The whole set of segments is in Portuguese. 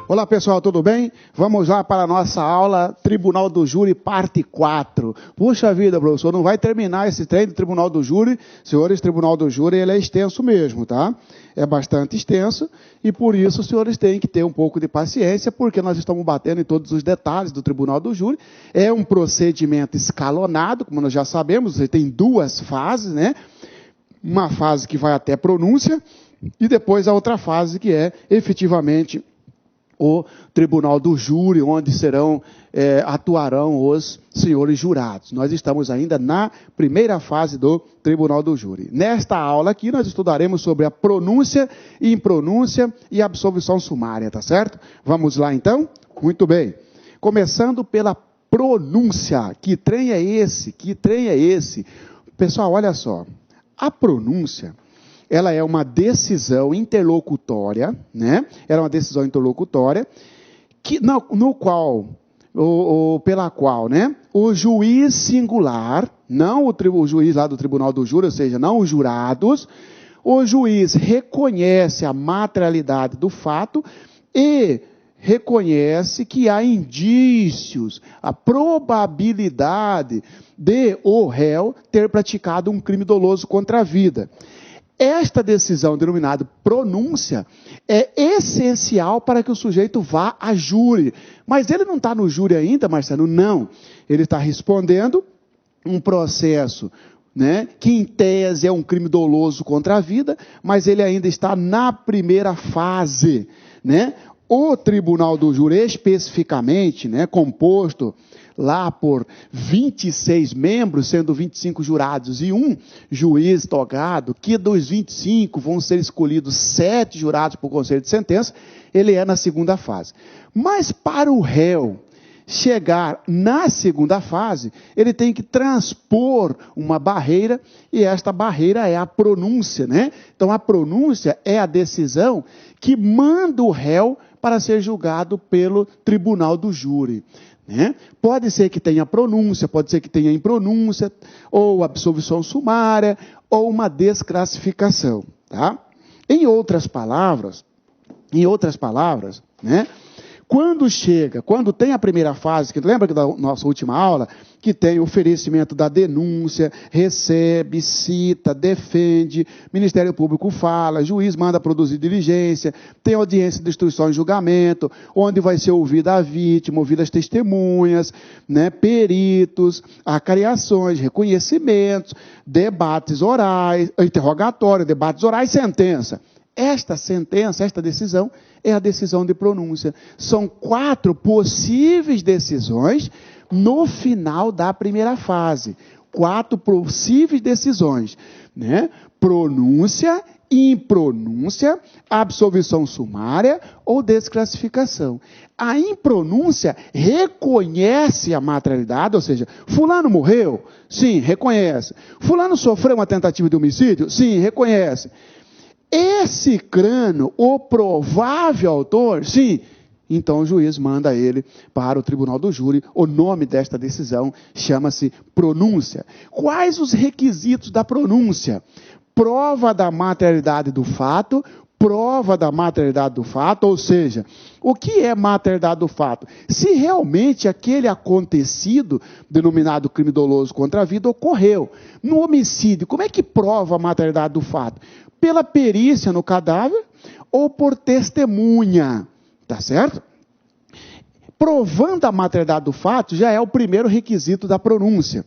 Olá pessoal, tudo bem? Vamos lá para a nossa aula Tribunal do Júri, parte 4. Puxa vida, professor, não vai terminar esse treino do Tribunal do Júri. Senhores, Tribunal do Júri, ele é extenso mesmo, tá? É bastante extenso e por isso os senhores têm que ter um pouco de paciência, porque nós estamos batendo em todos os detalhes do Tribunal do Júri. É um procedimento escalonado, como nós já sabemos, você tem duas fases, né? Uma fase que vai até pronúncia e depois a outra fase que é efetivamente o Tribunal do Júri, onde atuarão os senhores jurados. Nós estamos ainda na primeira fase do Tribunal do Júri. Nesta aula aqui, nós estudaremos sobre a pronúncia, impronúncia e absolvição sumária, tá certo? Vamos lá, então? Muito bem. Começando pela pronúncia. Que trem é esse? Que trem é esse? Pessoal, olha só. A pronúncia, ela é uma decisão interlocutória, né? Ela é uma decisão interlocutória pela qual, né? O juiz singular, não o juiz lá do Tribunal do Júri, ou seja, não os jurados, o juiz reconhece a materialidade do fato e reconhece que há indícios, a probabilidade de o réu ter praticado um crime doloso contra a vida. Esta decisão, denominada pronúncia, é essencial para que o sujeito vá a júri. Mas ele não está no júri ainda, Marcelo? Não. Ele está respondendo um processo, né, que em tese é um crime doloso contra a vida, mas ele ainda está na primeira fase, né? O Tribunal do Júri, especificamente, né, composto lá por 26 membros, sendo 25 jurados e um juiz togado, que dos 25 vão ser escolhidos 7 jurados por conselho de sentença, ele é na segunda fase. Mas para o réu chegar na segunda fase, ele tem que transpor uma barreira, e esta barreira é a pronúncia, né? Então a pronúncia é a decisão que manda o réu para ser julgado pelo Tribunal do Júri, né? Pode ser que tenha pronúncia, pode ser que tenha impronúncia, ou absolvição sumária, ou uma desclassificação, tá? Em outras palavras, né? Quando tem a primeira fase, que lembra da nossa última aula, que tem o oferecimento da denúncia, recebe, cita, defende, Ministério Público fala, juiz manda produzir diligência, tem audiência de instrução e julgamento, onde vai ser ouvida a vítima, ouvidas testemunhas, né, peritos, acariações, reconhecimentos, debates orais, interrogatório, debates orais, sentença. Esta sentença, esta decisão, é a decisão de pronúncia. São 4 possíveis decisões no final da primeira fase. 4 possíveis decisões, né? Pronúncia, impronúncia, absolvição sumária ou desclassificação. A impronúncia reconhece a materialidade, ou seja, fulano morreu? Sim, reconhece. Fulano sofreu uma tentativa de homicídio? Sim, reconhece. Esse crânio, o provável autor, sim, então o juiz manda ele para o Tribunal do Júri. O nome desta decisão chama-se pronúncia. Quais os requisitos da pronúncia? Prova da materialidade do fato, ou seja, o que é materialidade do fato? Se realmente aquele acontecido, denominado crime doloso contra a vida, ocorreu. No homicídio, como é que prova a materialidade do fato? Pela perícia no cadáver ou por testemunha, tá certo? Provando a materialidade do fato já é o primeiro requisito da pronúncia.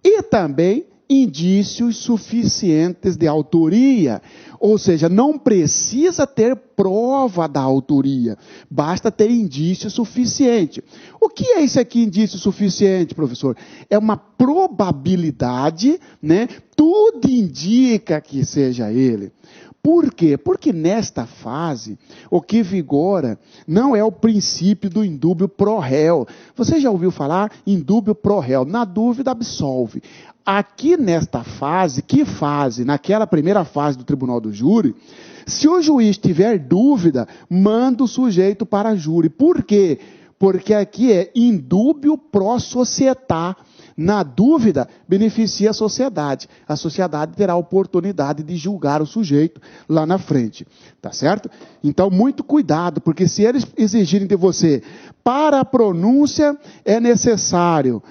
E também indícios suficientes de autoria, ou seja, não precisa ter prova da autoria, basta ter indício suficiente. O que é isso aqui, indício suficiente, professor? É uma probabilidade, né? Tudo indica que seja ele. Por quê? Porque nesta fase, o que vigora não é o princípio do indúbio pro réu. Você já ouviu falar indúbio pro réu? Na dúvida, absolve. Aqui nesta fase, que fase? Naquela primeira fase do Tribunal do Júri, se o juiz tiver dúvida, manda o sujeito para a júri. Por quê? Porque aqui é indúbio pro societá. Na dúvida, beneficia a sociedade. A sociedade terá a oportunidade de julgar o sujeito lá na frente. Tá certo? Então, muito cuidado, porque se eles exigirem de você, para a pronúncia é necessário...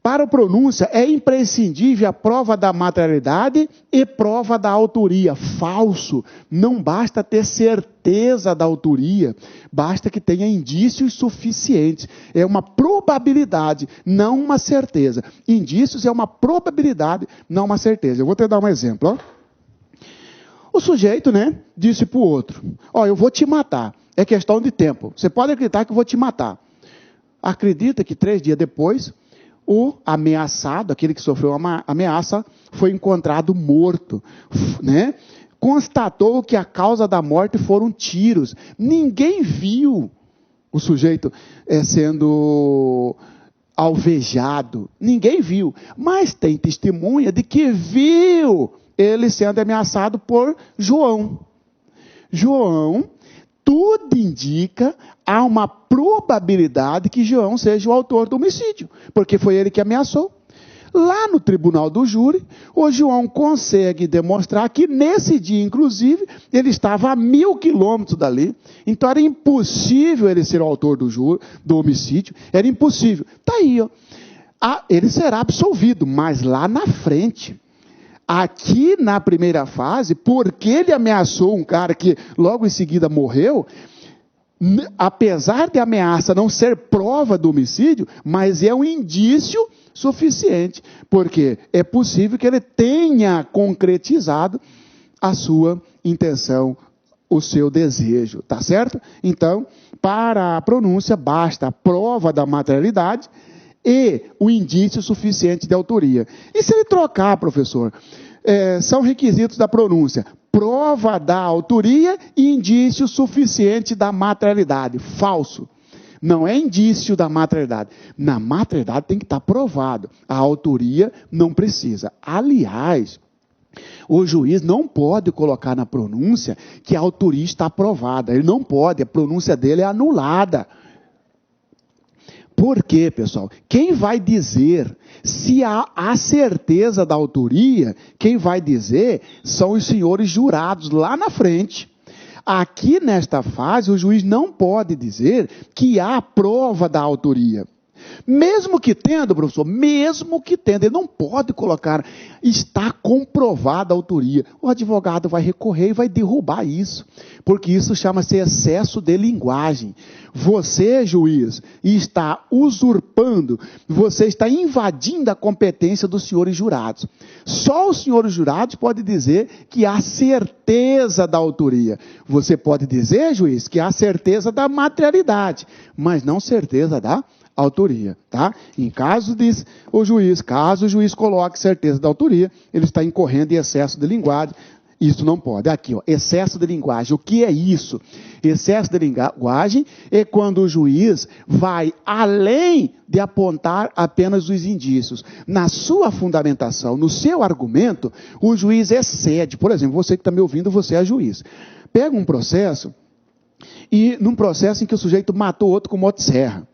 Para a pronúncia, é imprescindível a prova da materialidade e prova da autoria. Falso. Não basta ter certeza da autoria, basta que tenha indícios suficientes. É uma probabilidade, não uma certeza. Indícios é uma probabilidade, não uma certeza. Eu vou te dar um exemplo. Ó. O sujeito, disse para o outro, eu vou te matar. É questão de tempo. Você pode acreditar que eu vou te matar. Acredita que 3 dias depois... O ameaçado, aquele que sofreu uma ameaça, foi encontrado morto, Constatou que a causa da morte foram tiros. Ninguém viu o sujeito sendo alvejado. Ninguém viu. Mas tem testemunha de que viu ele sendo ameaçado por João. João, tudo indica, há uma probabilidade que João seja o autor do homicídio, porque foi ele que ameaçou. Lá no tribunal do júri, o João consegue demonstrar que nesse dia, inclusive, ele estava a 1000 quilômetros dali, então era impossível ele ser o autor do homicídio, era impossível. Está aí, ó. Ele será absolvido, mas lá na frente... Aqui na primeira fase, porque ele ameaçou um cara que logo em seguida morreu, apesar de a ameaça não ser prova do homicídio, mas é um indício suficiente, porque é possível que ele tenha concretizado a sua intenção, o seu desejo, tá certo? Então, para a pronúncia, basta a prova da materialidade e o indício suficiente de autoria. E se ele trocar, professor? São requisitos da pronúncia. Prova da autoria e indício suficiente da materialidade. Falso. Não é indício da materialidade. Na materialidade tem que estar provado. A autoria não precisa. Aliás, o juiz não pode colocar na pronúncia que a autoria está provada. Ele não pode. A pronúncia dele é anulada. Por quê, pessoal? Quem vai dizer se há certeza da autoria, quem vai dizer são os senhores jurados lá na frente. Aqui nesta fase, o juiz não pode dizer que há prova da autoria. Mesmo que tendo, professor, mesmo que tendo, ele não pode colocar, está comprovada a autoria. O advogado vai recorrer e vai derrubar isso, porque isso chama-se excesso de linguagem. Você, juiz, está usurpando, você está invadindo a competência dos senhores jurados. Só os senhores jurados podem dizer que há certeza da autoria. Você pode dizer, juiz, que há certeza da materialidade, mas não certeza da autoria, tá? Em caso diz o juiz, caso o juiz coloque certeza da autoria, ele está incorrendo em excesso de linguagem. Isso não pode. Aqui, ó, excesso de linguagem. O que é isso? Excesso de linguagem é quando o juiz vai além de apontar apenas os indícios. Na sua fundamentação, no seu argumento, o juiz excede. Por exemplo, você que está me ouvindo, você é juiz. Pega um processo e num processo em que o sujeito matou outro com motosserra.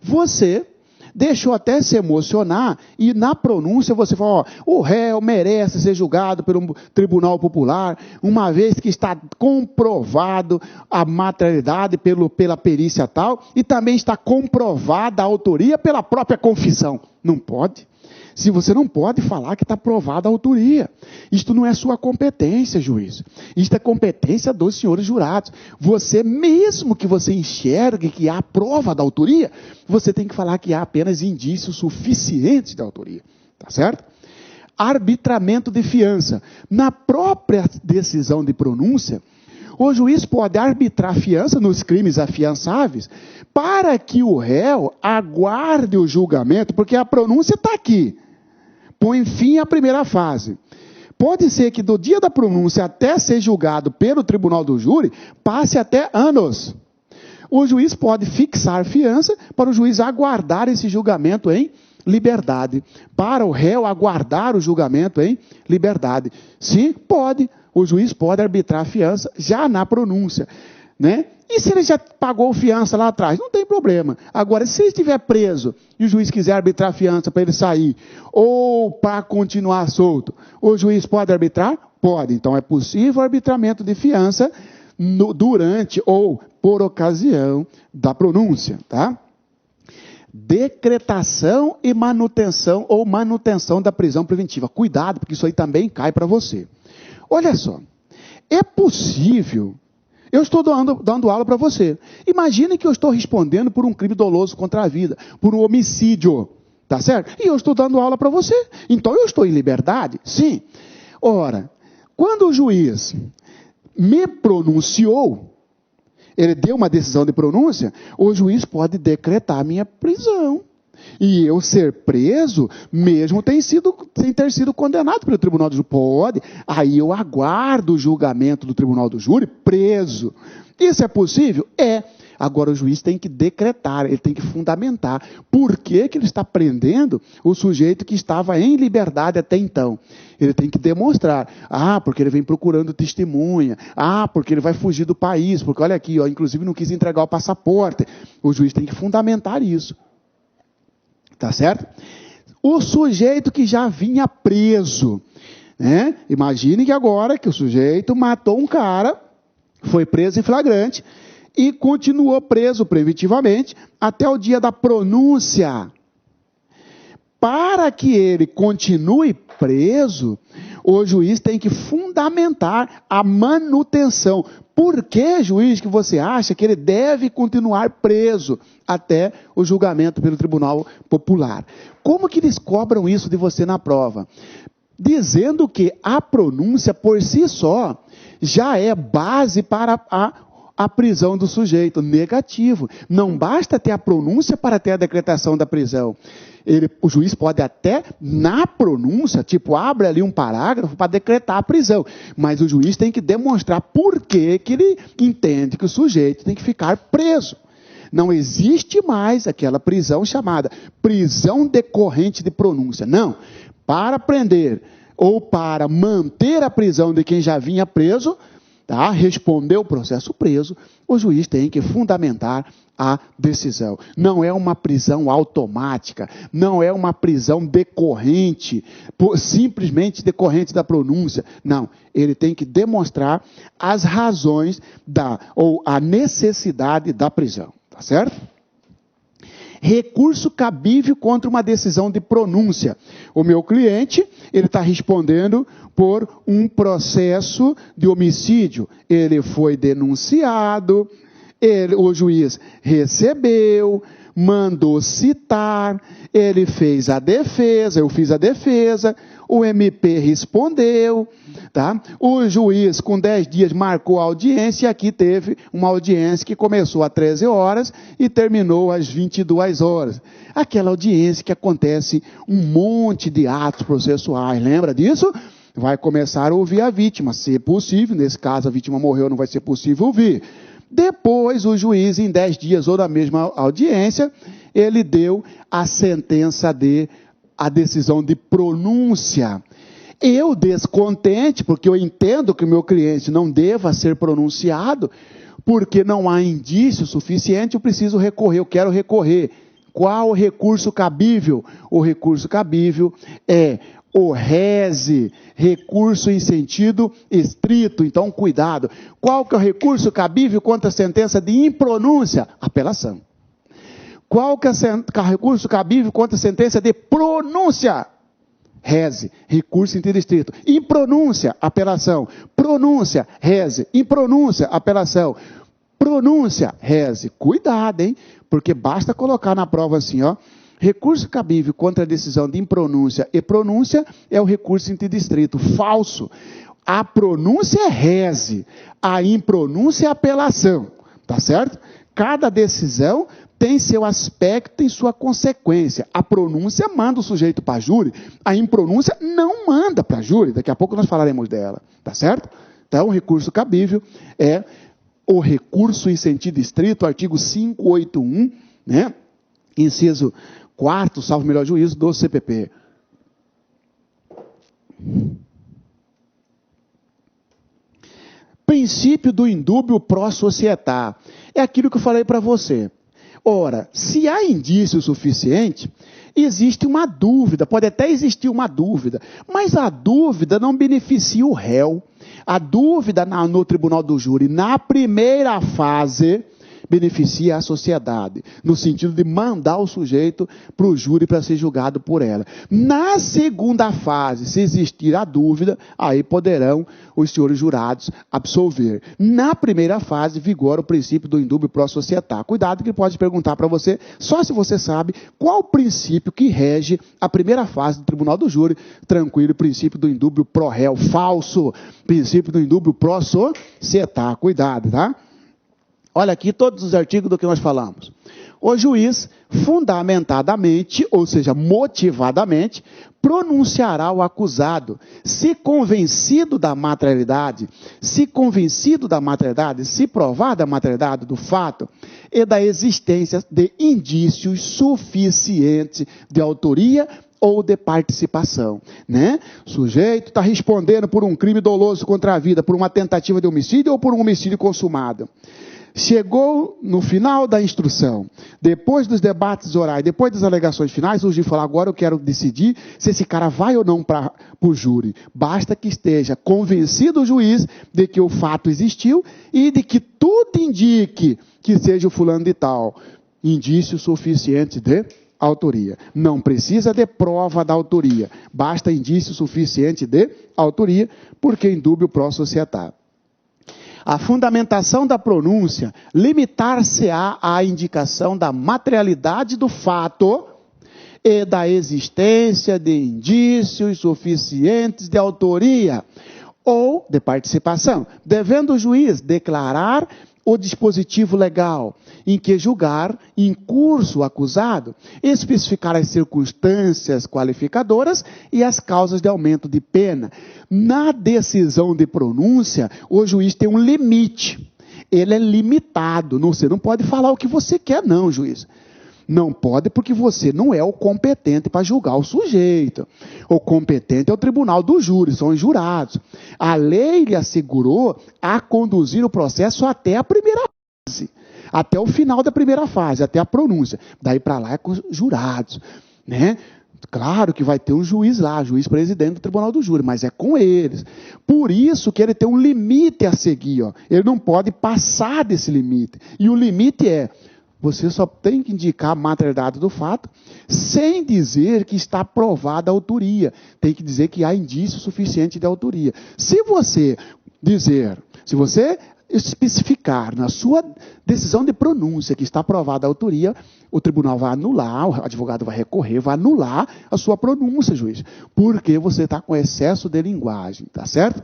Você deixou até se emocionar e na pronúncia você fala, o réu merece ser julgado pelo Tribunal Popular, uma vez que está comprovado a materialidade pela perícia tal, e também está comprovada a autoria pela própria confissão. Não pode. Se você não pode falar que está provada a autoria. Isto não é sua competência, juiz. Isto é competência dos senhores jurados. Você, mesmo que você enxergue que há prova da autoria, você tem que falar que há apenas indícios suficientes da autoria. Tá certo? Arbitramento de fiança. Na própria decisão de pronúncia, o juiz pode arbitrar fiança nos crimes afiançáveis para que o réu aguarde o julgamento, porque a pronúncia está aqui. Põe fim à primeira fase. Pode ser que do dia da pronúncia até ser julgado pelo tribunal do júri, passe até anos. O juiz pode fixar fiança para o juiz aguardar esse julgamento em liberdade. Para o réu aguardar o julgamento em liberdade. Sim, pode. O juiz pode arbitrar a fiança já na pronúncia. né? E se ele já pagou fiança lá atrás? Não tem problema. Agora, se ele estiver preso e o juiz quiser arbitrar a fiança para ele sair, ou para continuar solto, o juiz pode arbitrar? Pode. Então, é possível o arbitramento de fiança durante ou por ocasião da pronúncia, tá? Decretação e manutenção ou manutenção da prisão preventiva. Cuidado, porque isso aí também cai para você. Olha só, é possível... Eu estou dando aula para você. Imagine que eu estou respondendo por um crime doloso contra a vida, por um homicídio, tá certo? E eu estou dando aula para você. Então eu estou em liberdade? Sim. Ora, quando o juiz me pronunciou, ele deu uma decisão de pronúncia, o juiz pode decretar a minha prisão. E eu ser preso, mesmo sem ter sido condenado pelo tribunal do júri. Pode. Aí eu aguardo o julgamento do tribunal do júri preso. Isso é possível? É. Agora o juiz tem que decretar, ele tem que fundamentar. Por que ele está prendendo o sujeito que estava em liberdade até então? Ele tem que demonstrar. Ah, porque ele vem procurando testemunha. Ah, porque ele vai fugir do país. Porque olha aqui, ó, inclusive não quis entregar o passaporte. O juiz tem que fundamentar isso. Tá certo? O sujeito que já vinha preso, né? Imagine que agora que o sujeito matou um cara, foi preso em flagrante e continuou preso preventivamente até o dia da pronúncia. Para que ele continue preso, o juiz tem que fundamentar a manutenção. Por que, juiz, que você acha que ele deve continuar preso até o julgamento pelo Tribunal Popular? Como que eles cobram isso de você na prova? Dizendo que a pronúncia por si só já é base para a prisão do sujeito. Negativo. Não basta ter a pronúncia para ter a decretação da prisão. O juiz pode até, na pronúncia, abre ali um parágrafo para decretar a prisão. Mas o juiz tem que demonstrar por que ele entende que o sujeito tem que ficar preso. Não existe mais aquela prisão chamada prisão decorrente de pronúncia. Não. Para prender ou para manter a prisão de quem já vinha preso, tá? Respondeu o processo preso, o juiz tem que fundamentar a decisão. Não é uma prisão automática, não é uma prisão decorrente, simplesmente decorrente da pronúncia. Não, ele tem que demonstrar as razões ou a necessidade da prisão, tá certo? Recurso cabível contra uma decisão de pronúncia. O meu cliente, ele está respondendo por um processo de homicídio. Ele foi denunciado, o juiz recebeu, mandou citar, ele fez a defesa, eu fiz a defesa, o MP respondeu, tá? O juiz com 10 dias marcou a audiência e aqui teve uma audiência que começou às 13 horas e terminou às 22 horas. Aquela audiência que acontece um monte de atos processuais, lembra disso? Vai começar a ouvir a vítima, se possível, nesse caso a vítima morreu, não vai ser possível ouvir. Depois, o juiz, em 10 dias ou na mesma audiência, ele deu a sentença a decisão de pronúncia. Eu, descontente, porque eu entendo que o meu cliente não deva ser pronunciado, porque não há indício suficiente, eu preciso recorrer, eu quero recorrer. Qual o recurso cabível? O recurso cabível é o rese, recurso em sentido estrito, então cuidado. Qual que é o recurso cabível contra a sentença de impronúncia? Apelação. Qual que é o recurso cabível contra a sentença de pronúncia? Rese, recurso em sentido estrito. Impronúncia, apelação. Pronúncia, rese. Impronúncia, apelação. Pronúncia, rese. Cuidado, hein? Porque basta colocar na prova assim, ó. Recurso cabível contra a decisão de impronúncia e pronúncia é o recurso em sentido estrito. Falso. A pronúncia é rese, a impronúncia é apelação. Tá certo? Cada decisão tem seu aspecto e sua consequência. A pronúncia manda o sujeito para a júri, a impronúncia não manda para a júri. Daqui a pouco nós falaremos dela. Tá certo? Então, o recurso cabível é o recurso em sentido estrito, artigo 581, né? Inciso 4º, salvo o melhor juízo, do CPP. princípio do indúbio pro società. É aquilo que eu falei para você. Ora, se há indício suficiente, existe uma dúvida, pode até existir uma dúvida, mas a dúvida não beneficia o réu. A dúvida no tribunal do júri, na primeira fase, beneficia a sociedade, no sentido de mandar o sujeito para o júri para ser julgado por ela. Na segunda fase, se existir a dúvida, aí poderão os senhores jurados absolver. Na primeira fase, vigora o princípio do indúbio pro società. Cuidado que ele pode perguntar para você, só se você sabe qual o princípio que rege a primeira fase do tribunal do júri. Tranquilo, princípio do indúbio pro réu. Falso, princípio do indúbio pro società. Cuidado, tá? Olha aqui todos os artigos do que nós falamos. O juiz, fundamentadamente, ou seja, motivadamente, pronunciará o acusado, se convencido da materialidade, se provar da materialidade do fato e da existência de indícios suficientes de autoria ou de participação, né? O sujeito está respondendo por um crime doloso contra a vida, por uma tentativa de homicídio ou por um homicídio consumado. Chegou no final da instrução, depois dos debates orais, depois das alegações finais, o juiz falou, agora eu quero decidir se esse cara vai ou não para o júri. Basta que esteja convencido o juiz de que o fato existiu e de que tudo indique que seja o fulano de tal. Indício suficiente de autoria. Não precisa de prova da autoria. Basta indício suficiente de autoria, porque indúbio pro società. A fundamentação da pronúncia limitar-se-á à indicação da materialidade do fato e da existência de indícios suficientes de autoria ou de participação, devendo o juiz declarar o dispositivo legal em que julgar em curso o acusado, especificar as circunstâncias qualificadoras e as causas de aumento de pena. Na decisão de pronúncia, o juiz tem um limite. Ele é limitado. Você não pode falar o que você quer, não, juiz. Não pode porque você não é o competente para julgar o sujeito. O competente é o tribunal do júri, são os jurados. A lei lhe assegurou a conduzir o processo até a primeira fase. Até o final da primeira fase, até a pronúncia. Daí para lá é com os jurados, né? Claro que vai ter um juiz lá, juiz presidente do tribunal do júri, mas é com eles. Por isso que ele tem um limite a seguir, ó. Ele não pode passar desse limite. E o limite é, você só tem que indicar a materialidade do fato, sem dizer que está provada a autoria. Tem que dizer que há indício suficiente de autoria. Se você especificar na sua decisão de pronúncia que está provada a autoria, o tribunal vai anular, o advogado vai recorrer, vai anular a sua pronúncia, juiz, porque você está com excesso de linguagem, tá certo?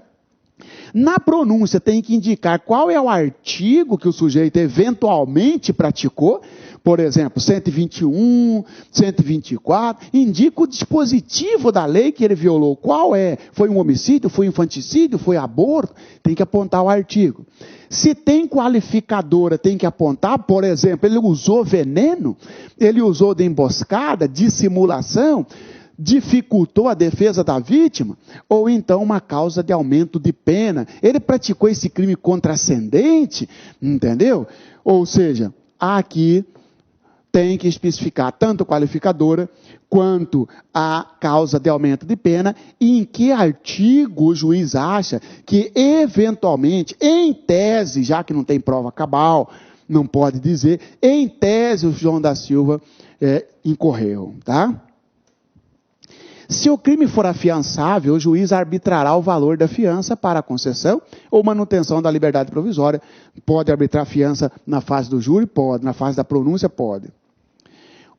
Na pronúncia tem que indicar qual é o artigo que o sujeito eventualmente praticou, por exemplo, 121, 124, indica o dispositivo da lei que ele violou. Qual é? Foi um homicídio, foi infanticídio, foi aborto? Tem que apontar o artigo. Se tem qualificadora, tem que apontar, por exemplo, ele usou veneno, ele usou de emboscada, dissimulação, dificultou a defesa da vítima, ou então uma causa de aumento de pena. Ele praticou esse crime contracendente, entendeu? Ou seja, aqui tem que especificar tanto qualificadora quanto a causa de aumento de pena e em que artigo o juiz acha que eventualmente, em tese, já que não tem prova cabal, não pode dizer, em tese o João da Silva incorreu, tá? Se o crime for afiançável, o juiz arbitrará o valor da fiança para a concessão ou manutenção da liberdade provisória. Pode arbitrar fiança na fase do júri? Pode. Na fase da pronúncia? Pode.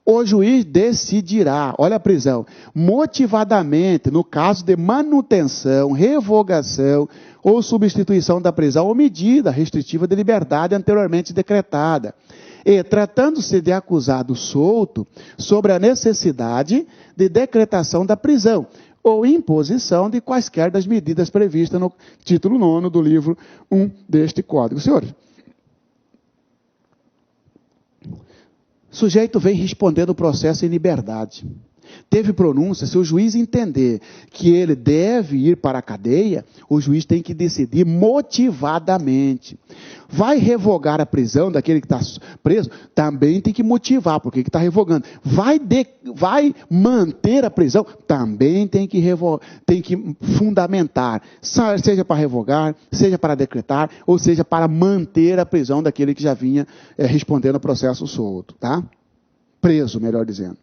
O juiz decidirá, olha a prisão, motivadamente, no caso de manutenção, revogação ou substituição da prisão ou medida restritiva de liberdade anteriormente decretada. E, tratando-se de acusado solto, sobre a necessidade de decretação da prisão ou imposição de quaisquer das medidas previstas no título 9 do livro 1 deste Código. Senhores, o sujeito vem respondendo o processo em liberdade. Teve pronúncia, se o juiz entender que ele deve ir para a cadeia, o juiz tem que decidir motivadamente. Vai revogar a prisão daquele que está preso? Também tem que motivar, porque está revogando. Vai manter a prisão? Também tem que fundamentar, seja para revogar, seja para decretar, ou seja para manter a prisão daquele que já vinha respondendo o processo solto, tá? Preso, melhor dizendo.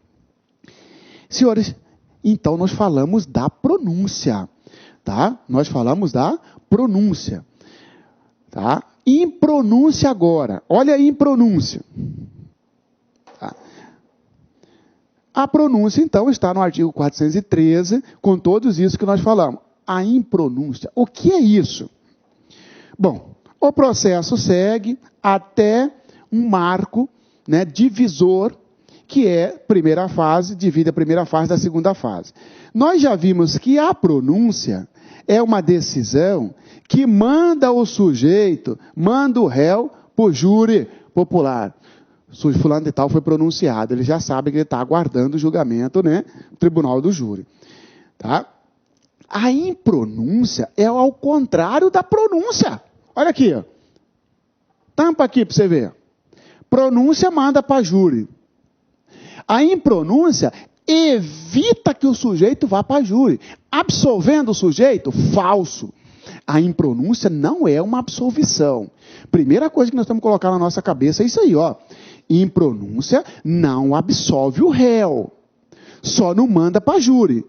Senhores, então nós falamos da pronúncia, tá? Nós falamos da pronúncia, tá? Impronúncia agora, olha a impronúncia. Tá? A pronúncia, então, está no artigo 413, com todos isso que nós falamos. A impronúncia, o que é isso? Bom, o processo segue até um marco, né, divisor, que é primeira fase, divide a primeira fase da segunda fase. Nós já vimos que a pronúncia é uma decisão que manda o sujeito, manda o réu para o júri popular. O fulano de tal foi pronunciado, ele já sabe que ele está aguardando o julgamento, né, no tribunal do júri. Tá? A impronúncia é ao contrário da pronúncia. Olha aqui, ó. Tampa aqui para você ver. Pronúncia manda para júri. A impronúncia evita que o sujeito vá para júri. Absolvendo o sujeito, falso. A impronúncia não é uma absolvição. Primeira coisa que nós temos que colocar na nossa cabeça é isso aí, ó. Impronúncia não absolve o réu. Só não manda para júri.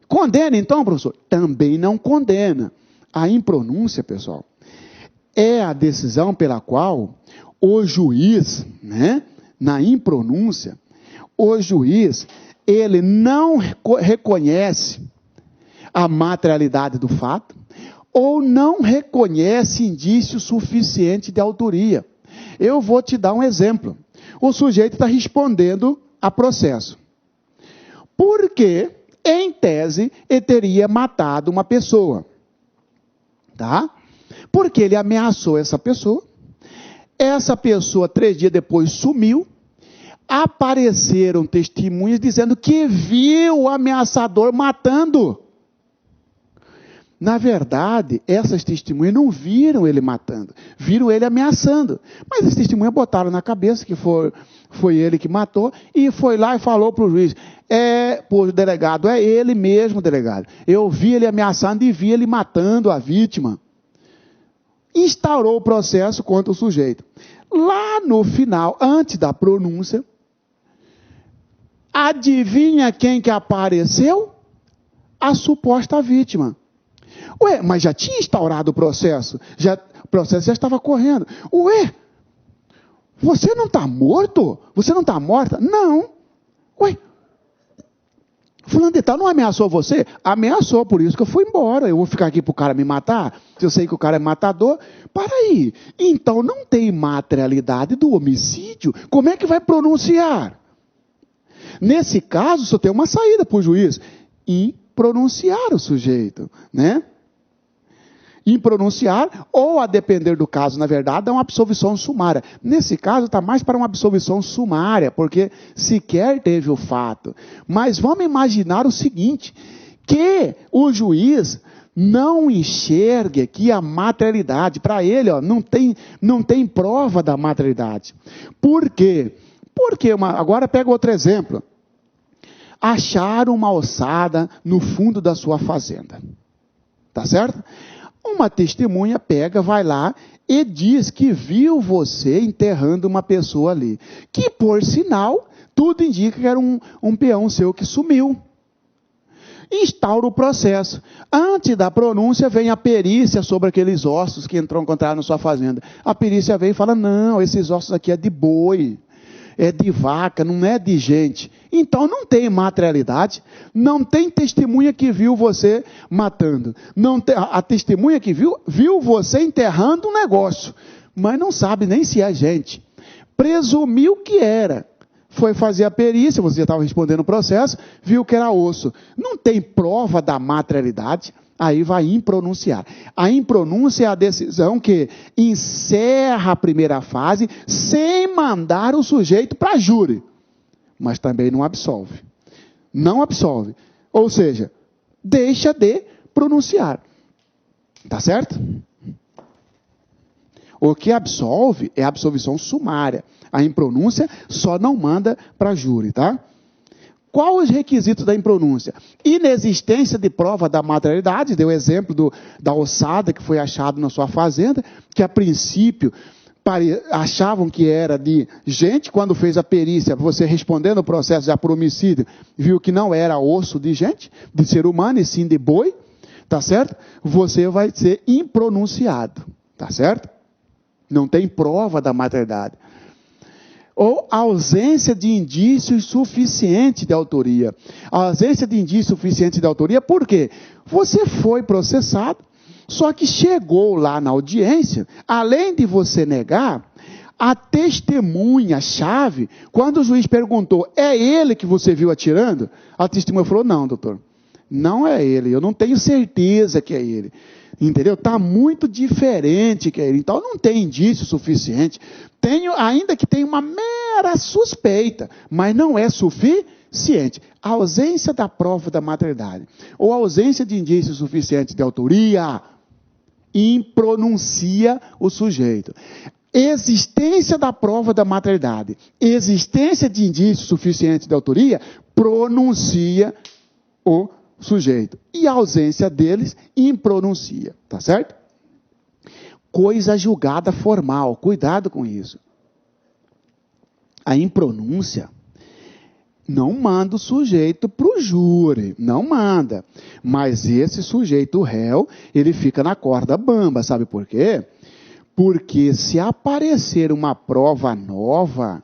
Condena então, professor? Também não condena. A impronúncia, pessoal, é a decisão pela qual o juiz, né, na impronúncia, o juiz, ele não reconhece a materialidade do fato ou não reconhece indício suficiente de autoria. Eu vou te dar um exemplo. O sujeito está respondendo a processo. Porque, em tese, ele teria matado uma pessoa. Tá? Porque ele ameaçou essa pessoa. Essa pessoa, 3 dias depois, sumiu. Apareceram testemunhas dizendo que viu o ameaçador matando. Na verdade, essas testemunhas não viram ele matando, viram ele ameaçando. Mas as testemunhas botaram na cabeça que foi ele que matou e foi lá e falou para o juiz, para o delegado, é ele mesmo, delegado. Eu vi ele ameaçando e vi ele matando a vítima. Instaurou o processo contra o sujeito. Lá no final, antes da pronúncia, adivinha quem que apareceu? A suposta vítima. Ué, mas já tinha instaurado o processo. O processo já estava correndo. Ué, você não está morto? Você não está morta? Não. Ué, fulano de tal não ameaçou você? Ameaçou, por isso que eu fui embora. Eu vou ficar aqui para o cara me matar? Se eu sei que o cara é matador? Para aí. Então não tem materialidade do homicídio. Como é que vai pronunciar? Nesse caso, só tem uma saída para o juiz. Impronunciar o sujeito, né? Impronunciar, ou a depender do caso, na verdade, é uma absolvição sumária. Nesse caso, está mais para uma absolvição sumária, porque sequer teve o fato. Mas vamos imaginar o seguinte, que o juiz não enxergue aqui a materialidade. Para ele, ó, não tem prova da materialidade. Por quê? Porque, agora pega outro exemplo. Acharam uma ossada no fundo da sua fazenda. Tá certo? Uma testemunha pega, vai lá e diz que viu você enterrando uma pessoa ali. Que, por sinal, tudo indica que era um peão seu que sumiu. Instaura o processo. Antes da pronúncia, vem a perícia sobre aqueles ossos que encontraram na sua fazenda. A perícia vem e fala, não, esses ossos aqui é de boi. É de vaca, não é de gente. Então não tem materialidade, não tem testemunha que viu você matando. A testemunha que viu você enterrando um negócio, mas não sabe nem se é gente. Presumiu que era. Foi fazer a perícia, você já estava respondendo o processo, viu que era osso. Não tem prova da materialidade, aí vai impronunciar. A impronúncia é a decisão que encerra a primeira fase sem mandar o sujeito para júri, mas também não absolve. Não absolve. Ou seja, deixa de pronunciar. Tá certo? O que absolve é a absolvição sumária. A impronúncia só não manda para júri, tá? Quais os requisitos da impronúncia? Inexistência de prova da materialidade, deu exemplo da ossada que foi achado na sua fazenda, que a princípio achavam que era de gente, quando fez a perícia, você respondendo o processo já por homicídio, viu que não era osso de gente, de ser humano, e sim de boi, tá certo? Você vai ser impronunciado, tá certo? Não tem prova da materialidade. Ou ausência de indícios suficiente de autoria. A ausência de indícios suficiente de autoria, por quê? Você foi processado, só que chegou lá na audiência, além de você negar, a testemunha-chave, quando o juiz perguntou, é ele que você viu atirando? A testemunha falou, não, doutor, não é ele, eu não tenho certeza que é ele. Entendeu? Está muito diferente que ele. Então não tem indício suficiente. Ainda que tenha uma mera suspeita, mas não é suficiente. A ausência da prova da materialidade, ou a ausência de indício suficiente de autoria, impronuncia o sujeito. Existência da prova da materialidade, existência de indício suficiente de autoria, pronuncia o sujeito. E a ausência deles, impronuncia. Tá certo? Coisa julgada formal. Cuidado com isso. A impronúncia não manda o sujeito para o júri. Não manda. Mas esse sujeito, o réu, ele fica na corda bamba. Sabe por quê? Porque se aparecer uma prova nova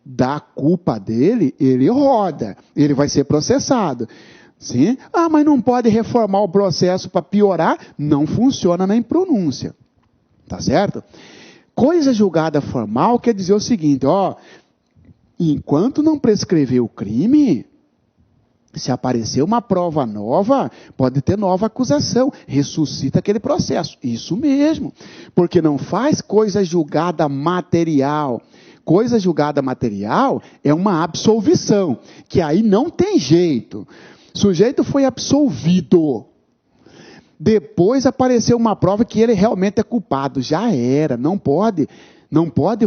da culpa dele, ele roda. Ele vai ser processado. Sim? Ah, mas não pode reformar o processo para piorar? Não funciona na impronúncia. Tá certo? Coisa julgada formal quer dizer o seguinte, ó, enquanto não prescrever o crime, se aparecer uma prova nova, pode ter nova acusação, ressuscita aquele processo. Isso mesmo, porque não faz coisa julgada material. Coisa julgada material é uma absolvição, que aí não tem jeito. O sujeito foi absolvido. Depois apareceu uma prova que ele realmente é culpado. Já era, não pode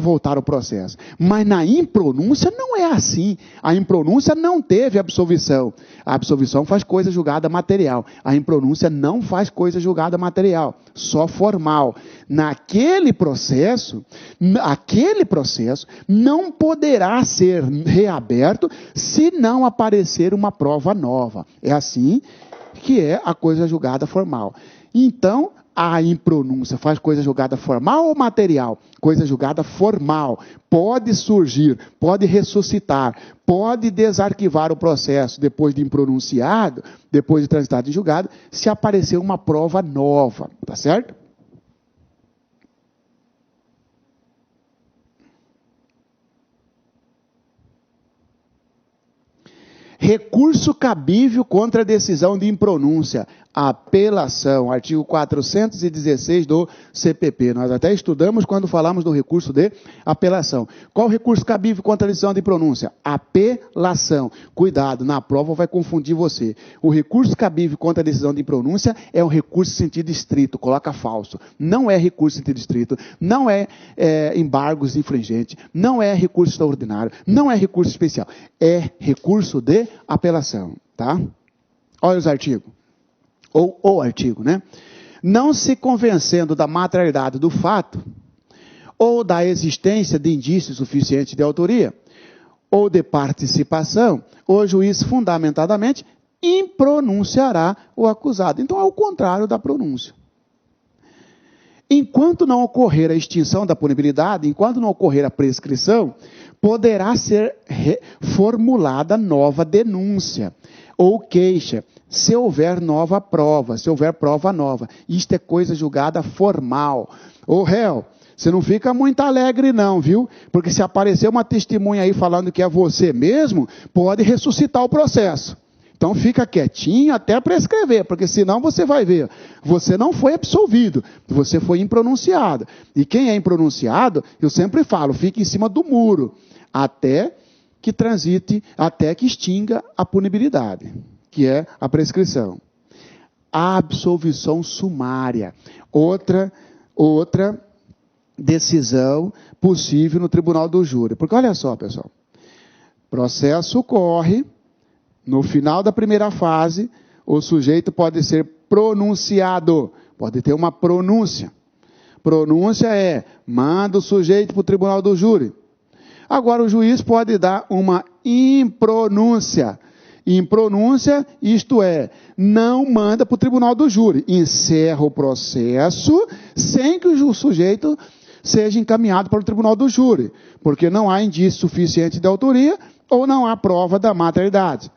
voltar ao processo. Mas na impronúncia não é assim. A impronúncia não teve absolvição. A absolvição faz coisa julgada material. A impronúncia não faz coisa julgada material, só formal. Aquele processo não poderá ser reaberto se não aparecer uma prova nova. É assim que é a coisa julgada formal. Então, a impronúncia faz coisa julgada formal ou material? Coisa julgada formal. Pode surgir, pode ressuscitar, pode desarquivar o processo depois de impronunciado, depois de transitado em julgado, se aparecer uma prova nova. Tá certo? Recurso cabível contra a decisão de impronúncia. Apelação, artigo 416 do CPP. Nós até estudamos quando falamos do recurso de apelação. Qual o recurso cabível contra a decisão de impronúncia? Apelação. Cuidado, na prova vai confundir você. O recurso cabível contra a decisão de impronúncia é um recurso em sentido estrito, coloca falso. Não é recurso em sentido estrito, não é embargos infringentes, não é recurso extraordinário, não é recurso especial. É recurso de apelação, tá? Olha os artigos. Ou o artigo, né? Não se convencendo da materialidade do fato, ou da existência de indícios suficientes de autoria, ou de participação, o juiz fundamentadamente impronunciará o acusado. Então é o contrário da pronúncia. Enquanto não ocorrer a extinção da punibilidade, enquanto não ocorrer a prescrição, poderá ser formulada nova denúncia ou queixa, se houver nova prova, se houver prova nova. Isto é coisa julgada formal. Ô réu, você não fica muito alegre não, viu? Porque se aparecer uma testemunha aí falando que é você mesmo, pode ressuscitar o processo. Então fica quietinho até prescrever, porque senão você vai ver, você não foi absolvido, você foi impronunciado. E quem é impronunciado, eu sempre falo, fica em cima do muro, até que transite até que extinga a punibilidade, que é a prescrição. Absolvição sumária, outra decisão possível no tribunal do júri. Porque olha só, pessoal, processo corre, no final da primeira fase, o sujeito pode ser pronunciado, pode ter uma pronúncia. Pronúncia é, manda o sujeito para o tribunal do júri. Agora o juiz pode dar uma impronúncia. Impronúncia, isto é, não manda para o tribunal do júri. Encerra o processo sem que o sujeito seja encaminhado para o tribunal do júri, porque não há indício suficiente de autoria ou não há prova da materialidade.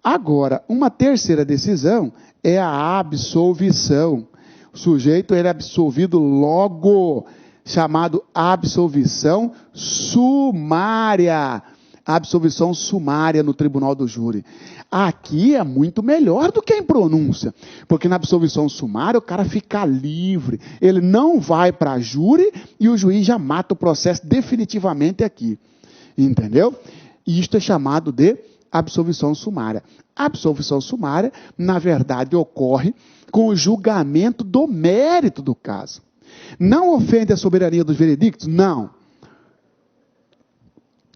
Agora, uma terceira decisão é a absolvição. O sujeito ele é absolvido logo, chamado absolvição sumária. Absolvição sumária no tribunal do júri. Aqui é muito melhor do que a impronúncia, porque na absolvição sumária o cara fica livre, ele não vai para júri e o juiz já mata o processo definitivamente aqui. Entendeu? Isto é chamado de absolvição sumária. A absolvição sumária, na verdade, ocorre com o julgamento do mérito do caso. Não ofende a soberania dos veredictos? Não.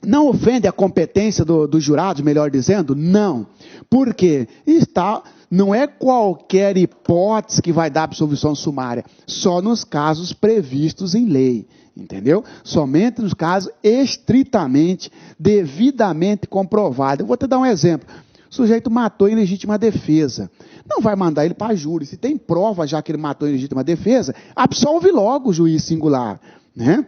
Não ofende a competência dos jurados, melhor dizendo? Não. Por quê? Não é qualquer hipótese que vai dar absolvição sumária, só nos casos previstos em lei. Entendeu? Somente nos casos estritamente, devidamente comprovados. Eu vou te dar um exemplo. O sujeito matou em legítima defesa. Não vai mandar ele para júri. Se tem prova já que ele matou em legítima defesa, absolve logo o juiz singular. Né?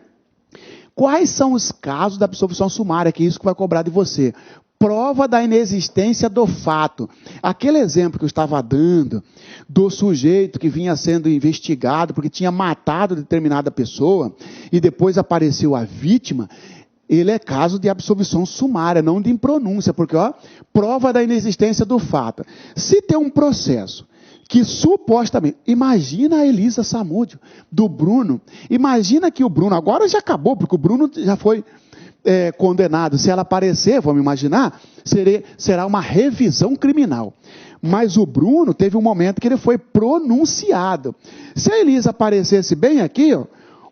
Quais são os casos da absolvição sumária? Que é isso que vai cobrar de você. Prova da inexistência do fato. Aquele exemplo que eu estava dando, do sujeito que vinha sendo investigado porque tinha matado determinada pessoa, e depois apareceu a vítima, ele é caso de absolvição sumária, não de impronúncia, porque, prova da inexistência do fato. Se tem um processo que supostamente, imagina a Elisa Samúdio, do Bruno, imagina que o Bruno, agora já acabou, porque o Bruno já foi condenado, se ela aparecer, vamos imaginar, será uma revisão criminal. Mas o Bruno teve um momento que ele foi pronunciado. Se a Elisa aparecesse bem aqui,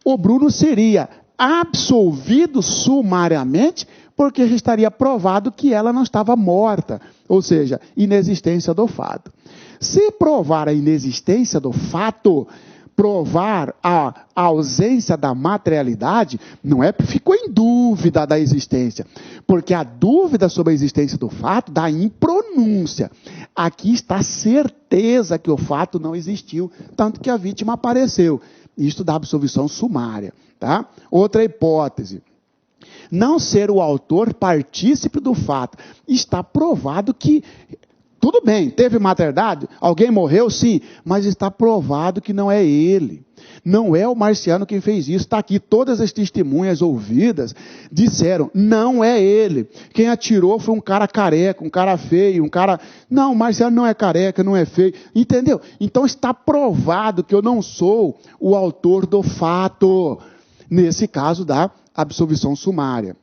o Bruno seria absolvido sumariamente, porque já estaria provado que ela não estava morta, ou seja, inexistência do fato. Se provar a inexistência do fato, provar a ausência da materialidade, não é porque ficou em dúvida da existência, porque a dúvida sobre a existência do fato dá impronúncia. Aqui está a certeza que o fato não existiu, tanto que a vítima apareceu. Isto dá absolvição sumária. Tá? Outra hipótese. Não ser o autor partícipe do fato. Está provado que tudo bem, teve materialidade? Alguém morreu? Sim, mas está provado que não é ele. Não é o Marciano quem fez isso. Está aqui, todas as testemunhas ouvidas disseram, não é ele. Quem atirou foi um cara careca, um cara feio, um cara... Não, o Marciano não é careca, não é feio. Entendeu? Então está provado que eu não sou o autor do fato. Nesse caso da absolvição sumária.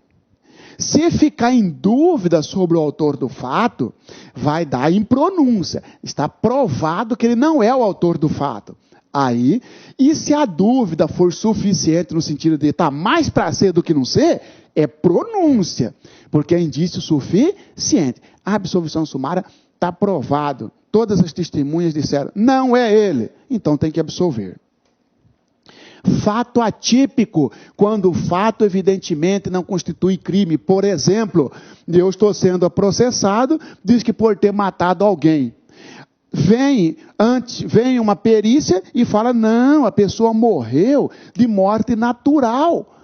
Se ficar em dúvida sobre o autor do fato, vai dar impronúncia. Está provado que ele não é o autor do fato. Aí, e se a dúvida for suficiente no sentido de estar mais para ser do que não ser, é pronúncia, porque é indício suficiente. A absolvição sumária está provado. Todas as testemunhas disseram, não é ele, então tem que absolver. Fato atípico, quando o fato evidentemente não constitui crime. Por exemplo, eu estou sendo processado, diz que por ter matado alguém. Vem uma perícia e fala, não, a pessoa morreu de morte natural.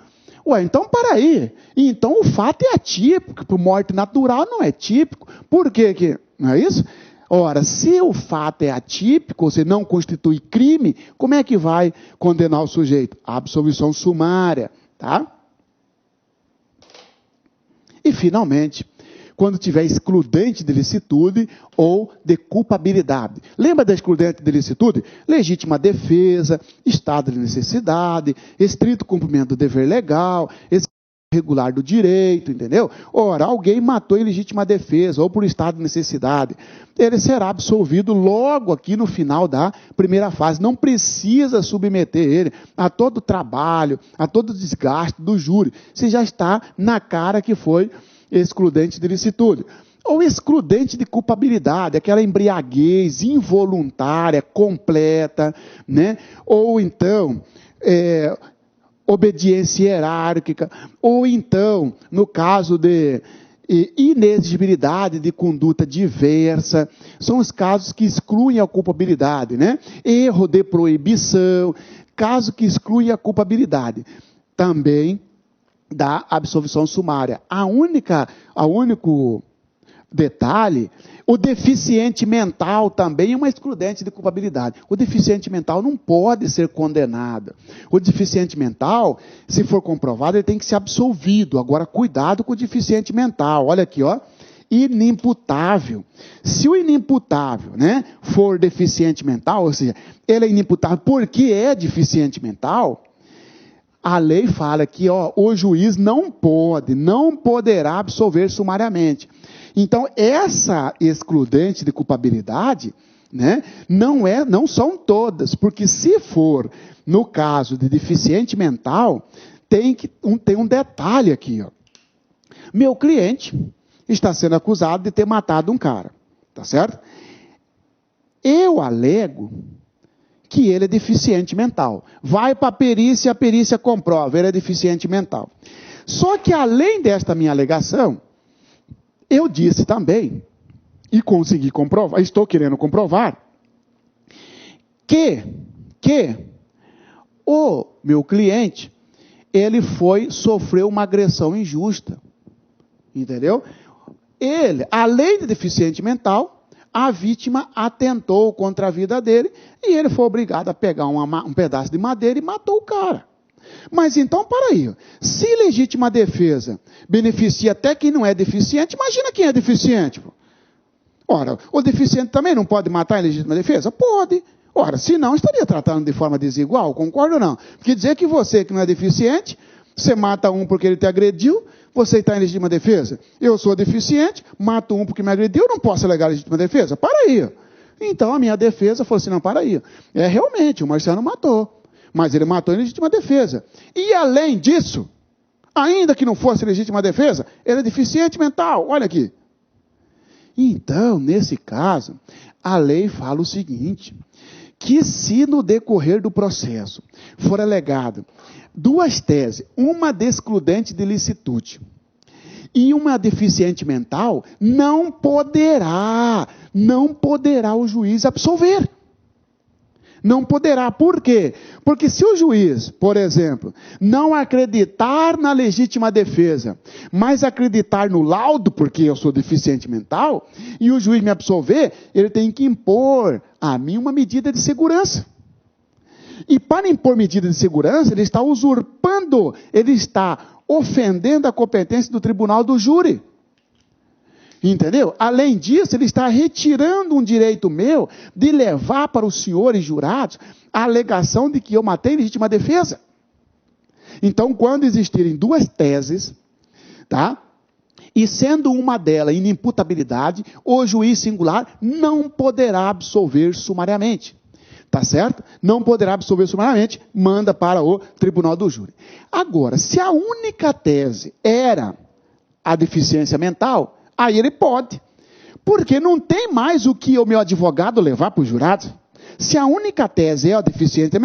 Ué, então para aí. Então o fato é atípico, por morte natural não é típico. Por quê que não é isso? Ora, se o fato é atípico, ou seja, não constitui crime, como é que vai condenar o sujeito? A absolvição sumária, tá? E, finalmente, quando tiver excludente de licitude ou de culpabilidade. Lembra da excludente de licitude? Legítima defesa, estado de necessidade, estrito cumprimento do dever legal, regular do direito, entendeu? Ora, alguém matou em legítima defesa ou por estado de necessidade, ele será absolvido logo aqui no final da primeira fase. Não precisa submeter ele a todo o trabalho, a todo o desgaste do júri. Se já está na cara que foi excludente de licitude. Ou excludente de culpabilidade, aquela embriaguez involuntária, completa, né? Ou então, obediência hierárquica, ou então, no caso de inexigibilidade de conduta diversa, são os casos que excluem a culpabilidade, né? Erro de proibição, caso que exclui a culpabilidade, também da absolvição sumária. O único detalhe, o deficiente mental também é uma excludente de culpabilidade. O deficiente mental não pode ser condenado. O deficiente mental, se for comprovado, ele tem que ser absolvido. Agora, cuidado com o deficiente mental. Olha aqui, ó. Inimputável. Se o inimputável, né, for deficiente mental, ou seja, ele é inimputável porque é deficiente mental, a lei fala que, ó, o juiz não poderá absolver sumariamente. Então, essa excludente de culpabilidade, né, não são todas, porque se for no caso de deficiente mental, tem um detalhe aqui, ó. Meu cliente está sendo acusado de ter matado um cara, tá certo? Eu alego que ele é deficiente mental. Vai para a perícia comprova, ele é deficiente mental. Só que além desta minha alegação, eu disse também, e consegui comprovar, estou querendo comprovar, que o meu cliente, ele sofreu uma agressão injusta. Entendeu? Ele, além de deficiente mental, a vítima atentou contra a vida dele e ele foi obrigado a pegar um pedaço de madeira e matou o cara. Mas então, para aí, se legítima defesa beneficia até quem não é deficiente, imagina quem é deficiente. Pô. Ora, o deficiente também não pode matar em legítima defesa? Pode. Ora, se não, estaria tratando de forma desigual, concorda ou não? Porque dizer que você que não é deficiente, você mata um porque ele te agrediu, você está em legítima defesa. Eu sou deficiente, mato um porque me agrediu, não posso alegar legítima defesa? Para aí. Então, a minha defesa falou assim, não, para aí. Realmente, o Marciano matou. Mas ele matou em legítima defesa. E além disso, ainda que não fosse legítima defesa, ele é deficiente mental. Olha aqui. Então, nesse caso, a lei fala o seguinte, que se no decorrer do processo for alegado duas teses, uma de excludente de licitude e uma deficiente mental, não poderá o juiz absolver. Não poderá. Por quê? Porque se o juiz, por exemplo, não acreditar na legítima defesa, mas acreditar no laudo, porque eu sou deficiente mental, e o juiz me absolver, ele tem que impor a mim uma medida de segurança. E para impor medida de segurança, ele está usurpando, ele está ofendendo a competência do tribunal do júri. Entendeu? Além disso, ele está retirando um direito meu de levar para os senhores jurados a alegação de que eu matei em legítima defesa. Então, quando existirem duas teses, tá? E sendo uma delas inimputabilidade, o juiz singular não poderá absolver sumariamente. Tá certo? Não poderá absolver sumariamente, manda para o tribunal do júri. Agora, se a única tese era a deficiência mental, aí ele pode, porque não tem mais o que o meu advogado levar para os jurados. Se a única tese é a deficiência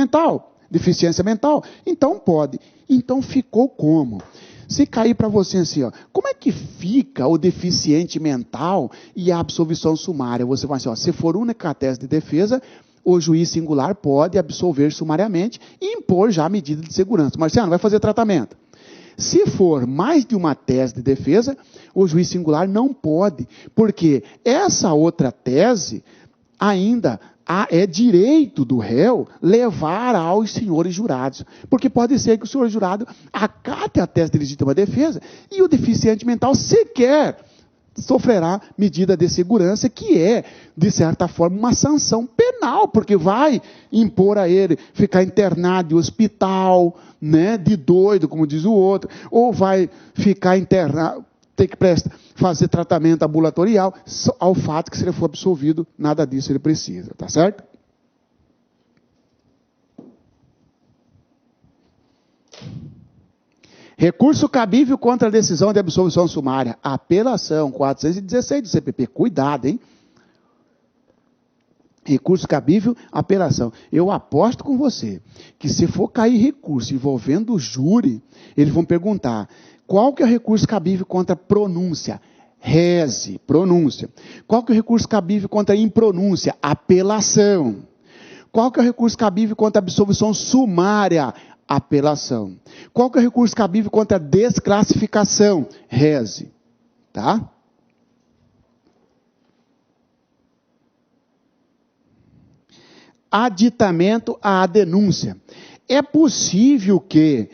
mental, então pode. Então ficou como? Se cair para você assim, ó, como é que fica o deficiente mental e a absolvição sumária? Você vai assim, ó, se for única tese de defesa, o juiz singular pode absolver sumariamente e impor já a medida de segurança. Marciano, vai fazer tratamento. Se for mais de uma tese de defesa, o juiz singular não pode, porque essa outra tese ainda é direito do réu levar aos senhores jurados. Porque pode ser que o senhor jurado acate a tese de legítima defesa e o deficiente mental sequer sofrerá medida de segurança, que é, de certa forma, uma sanção penal. penal, porque vai impor a ele ficar internado em hospital, né, de doido, como diz o outro, ou vai ficar internado, ter que fazer tratamento ambulatorial, ao fato que se ele for absolvido, nada disso ele precisa, tá certo? Recurso cabível contra a decisão de absolvição sumária. Apelação 416 do CPP. Cuidado, hein? Recurso cabível, apelação. Eu aposto com você que se for cair recurso envolvendo o júri, eles vão perguntar qual que é o recurso cabível contra pronúncia? Reze, pronúncia. Qual que é o recurso cabível contra impronúncia? Apelação. Qual que é o recurso cabível contra absolvição sumária? Apelação. Qual que é o recurso cabível contra desclassificação? Reze. Tá? Aditamento à denúncia. É possível que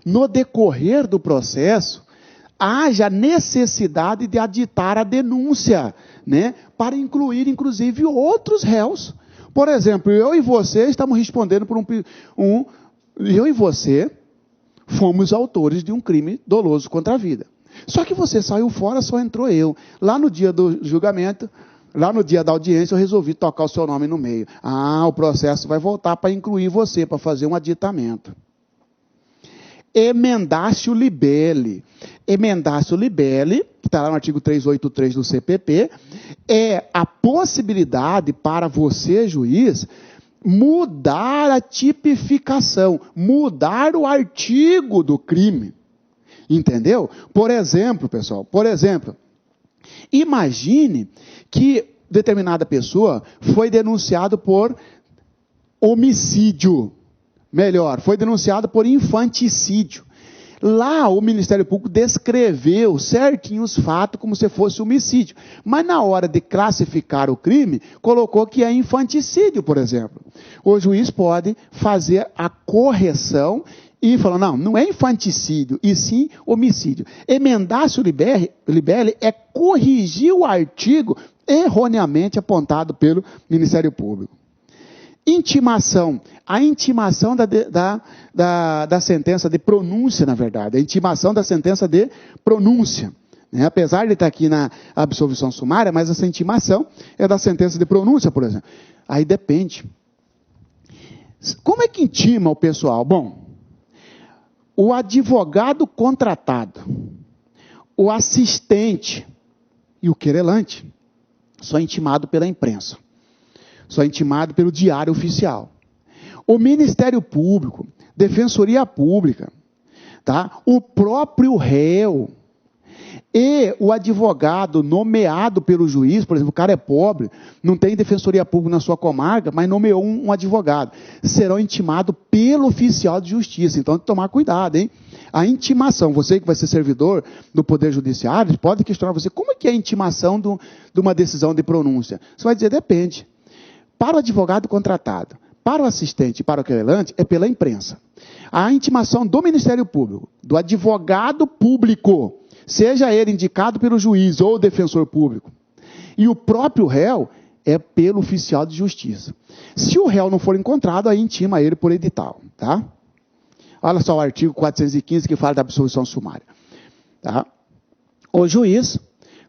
no decorrer do processo haja necessidade de aditar a denúncia, né, para incluir inclusive outros réus. Por exemplo, eu e você estamos respondendo por eu e você fomos autores de um crime doloso contra a vida. Só que você saiu fora, só entrou eu. Lá no dia do julgamento, lá no dia da audiência, eu resolvi tocar o seu nome no meio. O processo vai voltar para incluir você, para fazer um aditamento. Emendácio libelli. Emendácio libelli, que está lá no artigo 383 do CPP, é a possibilidade para você, juiz, mudar a tipificação, mudar o artigo do crime. Entendeu? Por exemplo, pessoal, imagine que determinada pessoa foi denunciado por homicídio. Melhor, foi denunciado por infanticídio. Lá o Ministério Público descreveu certinho os fatos como se fosse homicídio. Mas na hora de classificar o crime, colocou que é infanticídio, por exemplo. O juiz pode fazer a correção e falar, não é infanticídio, e sim homicídio. Emendácio libelli é corrigir o artigo erroneamente apontado pelo Ministério Público. Intimação. A intimação da sentença de pronúncia, na verdade. A intimação da sentença de pronúncia. Né? Apesar de estar aqui na absolvição sumária, mas essa intimação é da sentença de pronúncia, por exemplo. Aí depende. Como é que intima o pessoal? Bom, o advogado contratado, o assistente e o querelante são intimados pela imprensa. Só intimado pelo Diário Oficial. O Ministério Público, Defensoria Pública, tá? O próprio réu e o advogado nomeado pelo juiz, por exemplo, o cara é pobre, não tem Defensoria Pública na sua comarca, mas nomeou um advogado, serão intimados pelo oficial de justiça. Então, tem que tomar cuidado, hein? A intimação, você que vai ser servidor do Poder Judiciário, pode questionar você, como é que é a intimação de uma decisão de pronúncia? Você vai dizer, depende. Para o advogado contratado, para o assistente e para o querelante, é pela imprensa. A intimação do Ministério Público, do advogado público, seja ele indicado pelo juiz ou defensor público, e o próprio réu é pelo oficial de justiça. Se o réu não for encontrado, aí intima ele por edital. Tá? Olha só o artigo 415 que fala da absolvição sumária. Tá? O juiz,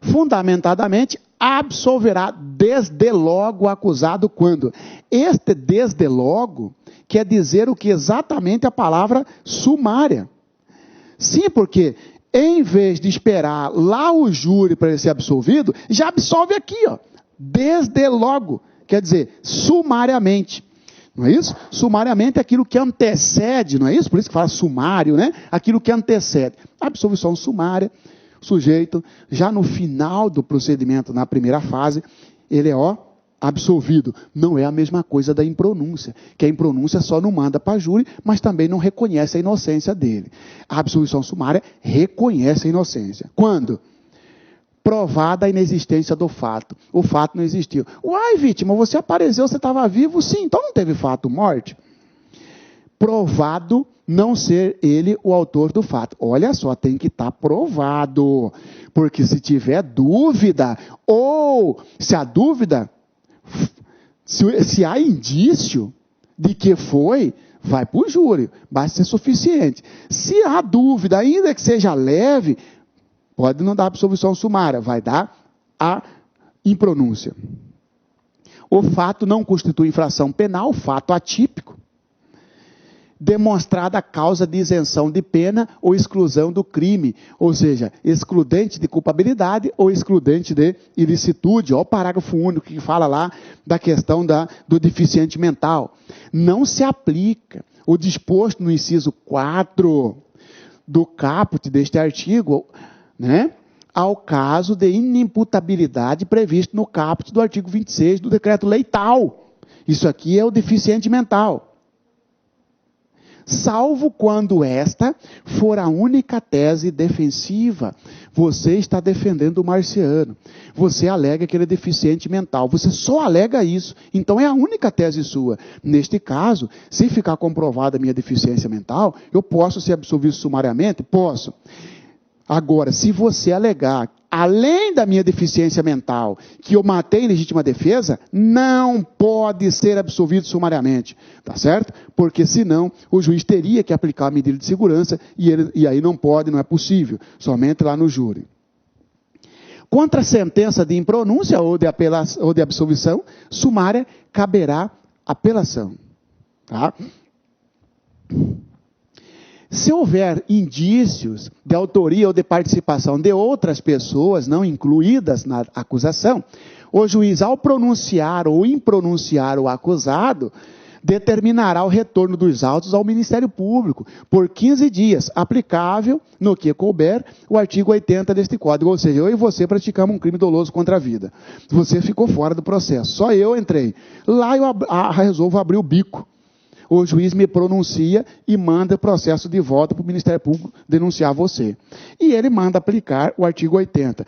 fundamentadamente, absolverá desde logo o acusado quando? Este desde logo quer dizer o que exatamente a palavra sumária. Sim, porque em vez de esperar lá o júri para ele ser absolvido, já absolve aqui, ó, desde logo, quer dizer, sumariamente. Não é isso? Sumariamente é aquilo que antecede, não é isso? Por isso que fala sumário, né? Aquilo que antecede. Absolvição sumária. O sujeito, já no final do procedimento, na primeira fase, ele é, absolvido. Não é a mesma coisa da impronúncia, que a impronúncia só não manda para júri, mas também não reconhece a inocência dele. A absolvição sumária reconhece a inocência. Quando? Provada a inexistência do fato. O fato não existiu. Uai, vítima, você apareceu, você estava vivo? Sim, então não teve fato morte. Provado não ser ele o autor do fato. Olha só, tem que estar provado. Porque se tiver dúvida, ou se a dúvida Se há indício de que foi, vai para o júri, basta ser suficiente. Se há dúvida, ainda que seja leve, pode não dar absolvição sumária, vai dar a impronúncia. O fato não constitui infração penal, fato atípico. Demonstrada a causa de isenção de pena ou exclusão do crime, ou seja, excludente de culpabilidade ou excludente de ilicitude. Olha o parágrafo único que fala lá da questão do deficiente mental. Não se aplica o disposto no inciso 4 do caput deste artigo, né, ao caso de inimputabilidade previsto no caput do artigo 26 do decreto-lei tal. Isso aqui é o deficiente mental. Salvo quando esta for a única tese defensiva. Você está defendendo o marciano. Você alega que ele é deficiente mental. Você só alega isso. Então é a única tese sua. Neste caso, se ficar comprovada a minha deficiência mental, eu posso ser absolvido sumariamente? Posso. Agora, se você alegar, além da minha deficiência mental, que eu matei em legítima defesa, não pode ser absolvido sumariamente, tá certo? Porque senão o juiz teria que aplicar a medida de segurança e aí não pode, não é possível, somente lá no júri. Contra a sentença de impronúncia ou de absolvição sumária, caberá apelação, tá? Se houver indícios de autoria ou de participação de outras pessoas não incluídas na acusação, o juiz, ao pronunciar ou impronunciar o acusado, determinará o retorno dos autos ao Ministério Público por 15 dias, aplicável, no que couber, o artigo 80 deste Código. Ou seja, eu e você praticamos um crime doloso contra a vida. Você ficou fora do processo, só eu entrei. Lá eu resolvo abrir o bico. O juiz me pronuncia e manda o processo de volta para o Ministério Público denunciar você. E ele manda aplicar o artigo 80,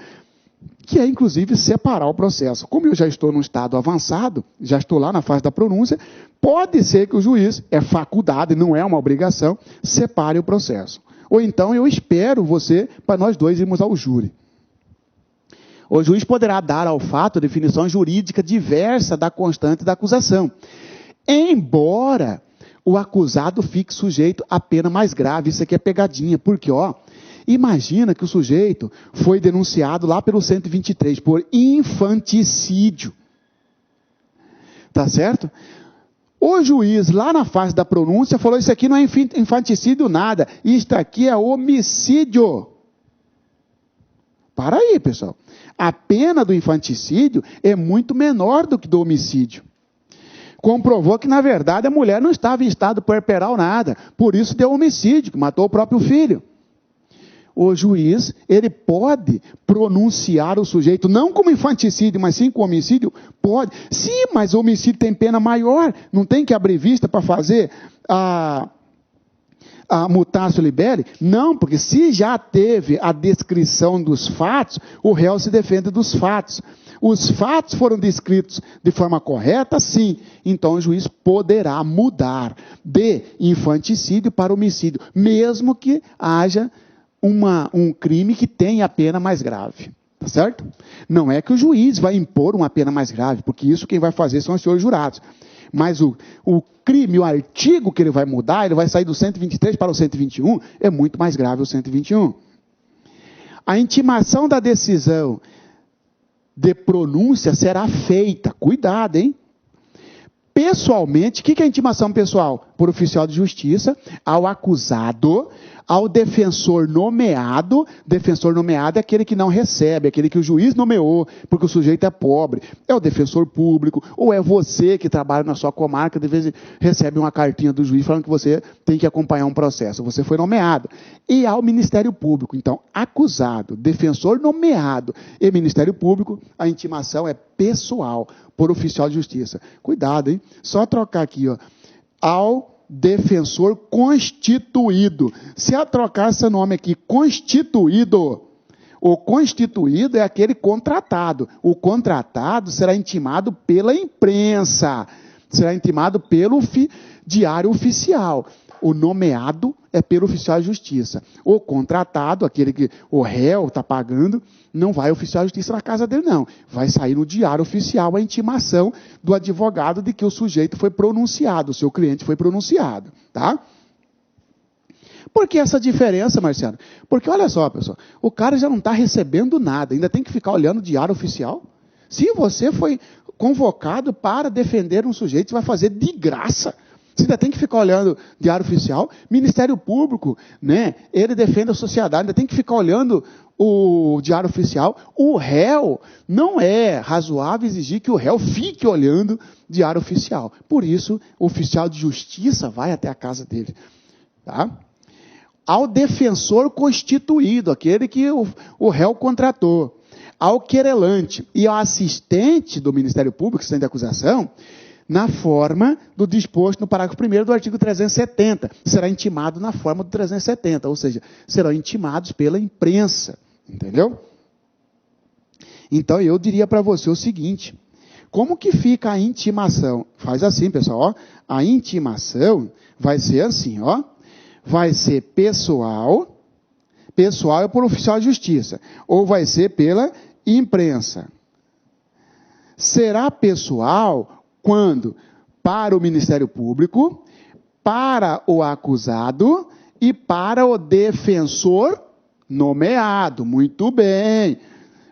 que é, inclusive, separar o processo. Como eu já estou num estado avançado, já estou lá na fase da pronúncia, pode ser que o juiz, é faculdade, não é uma obrigação, separe o processo. Ou então eu espero você para nós dois irmos ao júri. O juiz poderá dar ao fato definição jurídica diversa da constante da acusação, embora o acusado fique sujeito à pena mais grave. Isso aqui é pegadinha, porque, imagina que o sujeito foi denunciado lá pelo 123 por infanticídio. Tá certo? O juiz, lá na fase da pronúncia, falou: isso aqui não é infanticídio nada, isto aqui é homicídio. Para aí, pessoal. A pena do infanticídio é muito menor do que do homicídio. Comprovou que, na verdade, a mulher não estava em estado puerperal nada. Por isso deu homicídio, que matou o próprio filho. O juiz, ele pode pronunciar o sujeito, não como infanticídio, mas sim como homicídio? Pode. Sim, mas o homicídio tem pena maior. Não tem que abrir vista para fazer a mutatio libere? Não, porque se já teve a descrição dos fatos, o réu se defende dos fatos. Os fatos foram descritos de forma correta, sim. Então o juiz poderá mudar de infanticídio para homicídio, mesmo que haja um crime que tenha a pena mais grave. Tá certo? Não é que o juiz vai impor uma pena mais grave, porque isso quem vai fazer são os senhores jurados. Mas o crime, o artigo que ele vai mudar, ele vai sair do 123 para o 121, é muito mais grave o 121. A intimação da decisão de pronúncia será feita, cuidado, hein? Pessoalmente, o que é intimação pessoal? Por oficial de justiça, ao acusado, ao defensor nomeado é aquele que não recebe, aquele que o juiz nomeou, porque o sujeito é pobre, é o defensor público, ou é você que trabalha na sua comarca, de vez recebe uma cartinha do juiz falando que você tem que acompanhar um processo, você foi nomeado. E ao Ministério Público, então, acusado, defensor nomeado e Ministério Público, a intimação é pessoal, por oficial de justiça. Cuidado, hein? Só trocar aqui, ao defensor constituído. Se eu trocar esse nome aqui, constituído, o constituído é aquele contratado. O contratado será intimado pela imprensa, será intimado pelo diário oficial. O nomeado é pelo oficial de justiça. O contratado, aquele que o réu está pagando, não vai oficial de justiça na casa dele, não. Vai sair no diário oficial a intimação do advogado de que o sujeito foi pronunciado, o seu cliente foi pronunciado, tá? Por que essa diferença, Marciano? Porque, olha só, pessoal, o cara já não está recebendo nada, ainda tem que ficar olhando o diário oficial. Se você foi convocado para defender um sujeito, você vai fazer de graça. Você ainda tem que ficar olhando o diário oficial. Ministério Público, né, ele defende a sociedade, ainda tem que ficar olhando o diário oficial. O réu, não é razoável exigir que o réu fique olhando o diário oficial. Por isso, o oficial de justiça vai até a casa dele, tá? Ao defensor constituído, aquele que o réu contratou, ao querelante e ao assistente do Ministério Público, assistente de acusação, na forma do disposto no parágrafo 1º do artigo 370. Será intimado na forma do 370, ou seja, serão intimados pela imprensa, entendeu? Então, eu diria para você o seguinte, como que fica a intimação? Faz assim, pessoal, ó, a intimação vai ser assim, ó, vai ser pessoal é por oficial de justiça, ou vai ser pela imprensa. Será pessoal quando para o Ministério Público, para o acusado e para o defensor nomeado. Muito bem,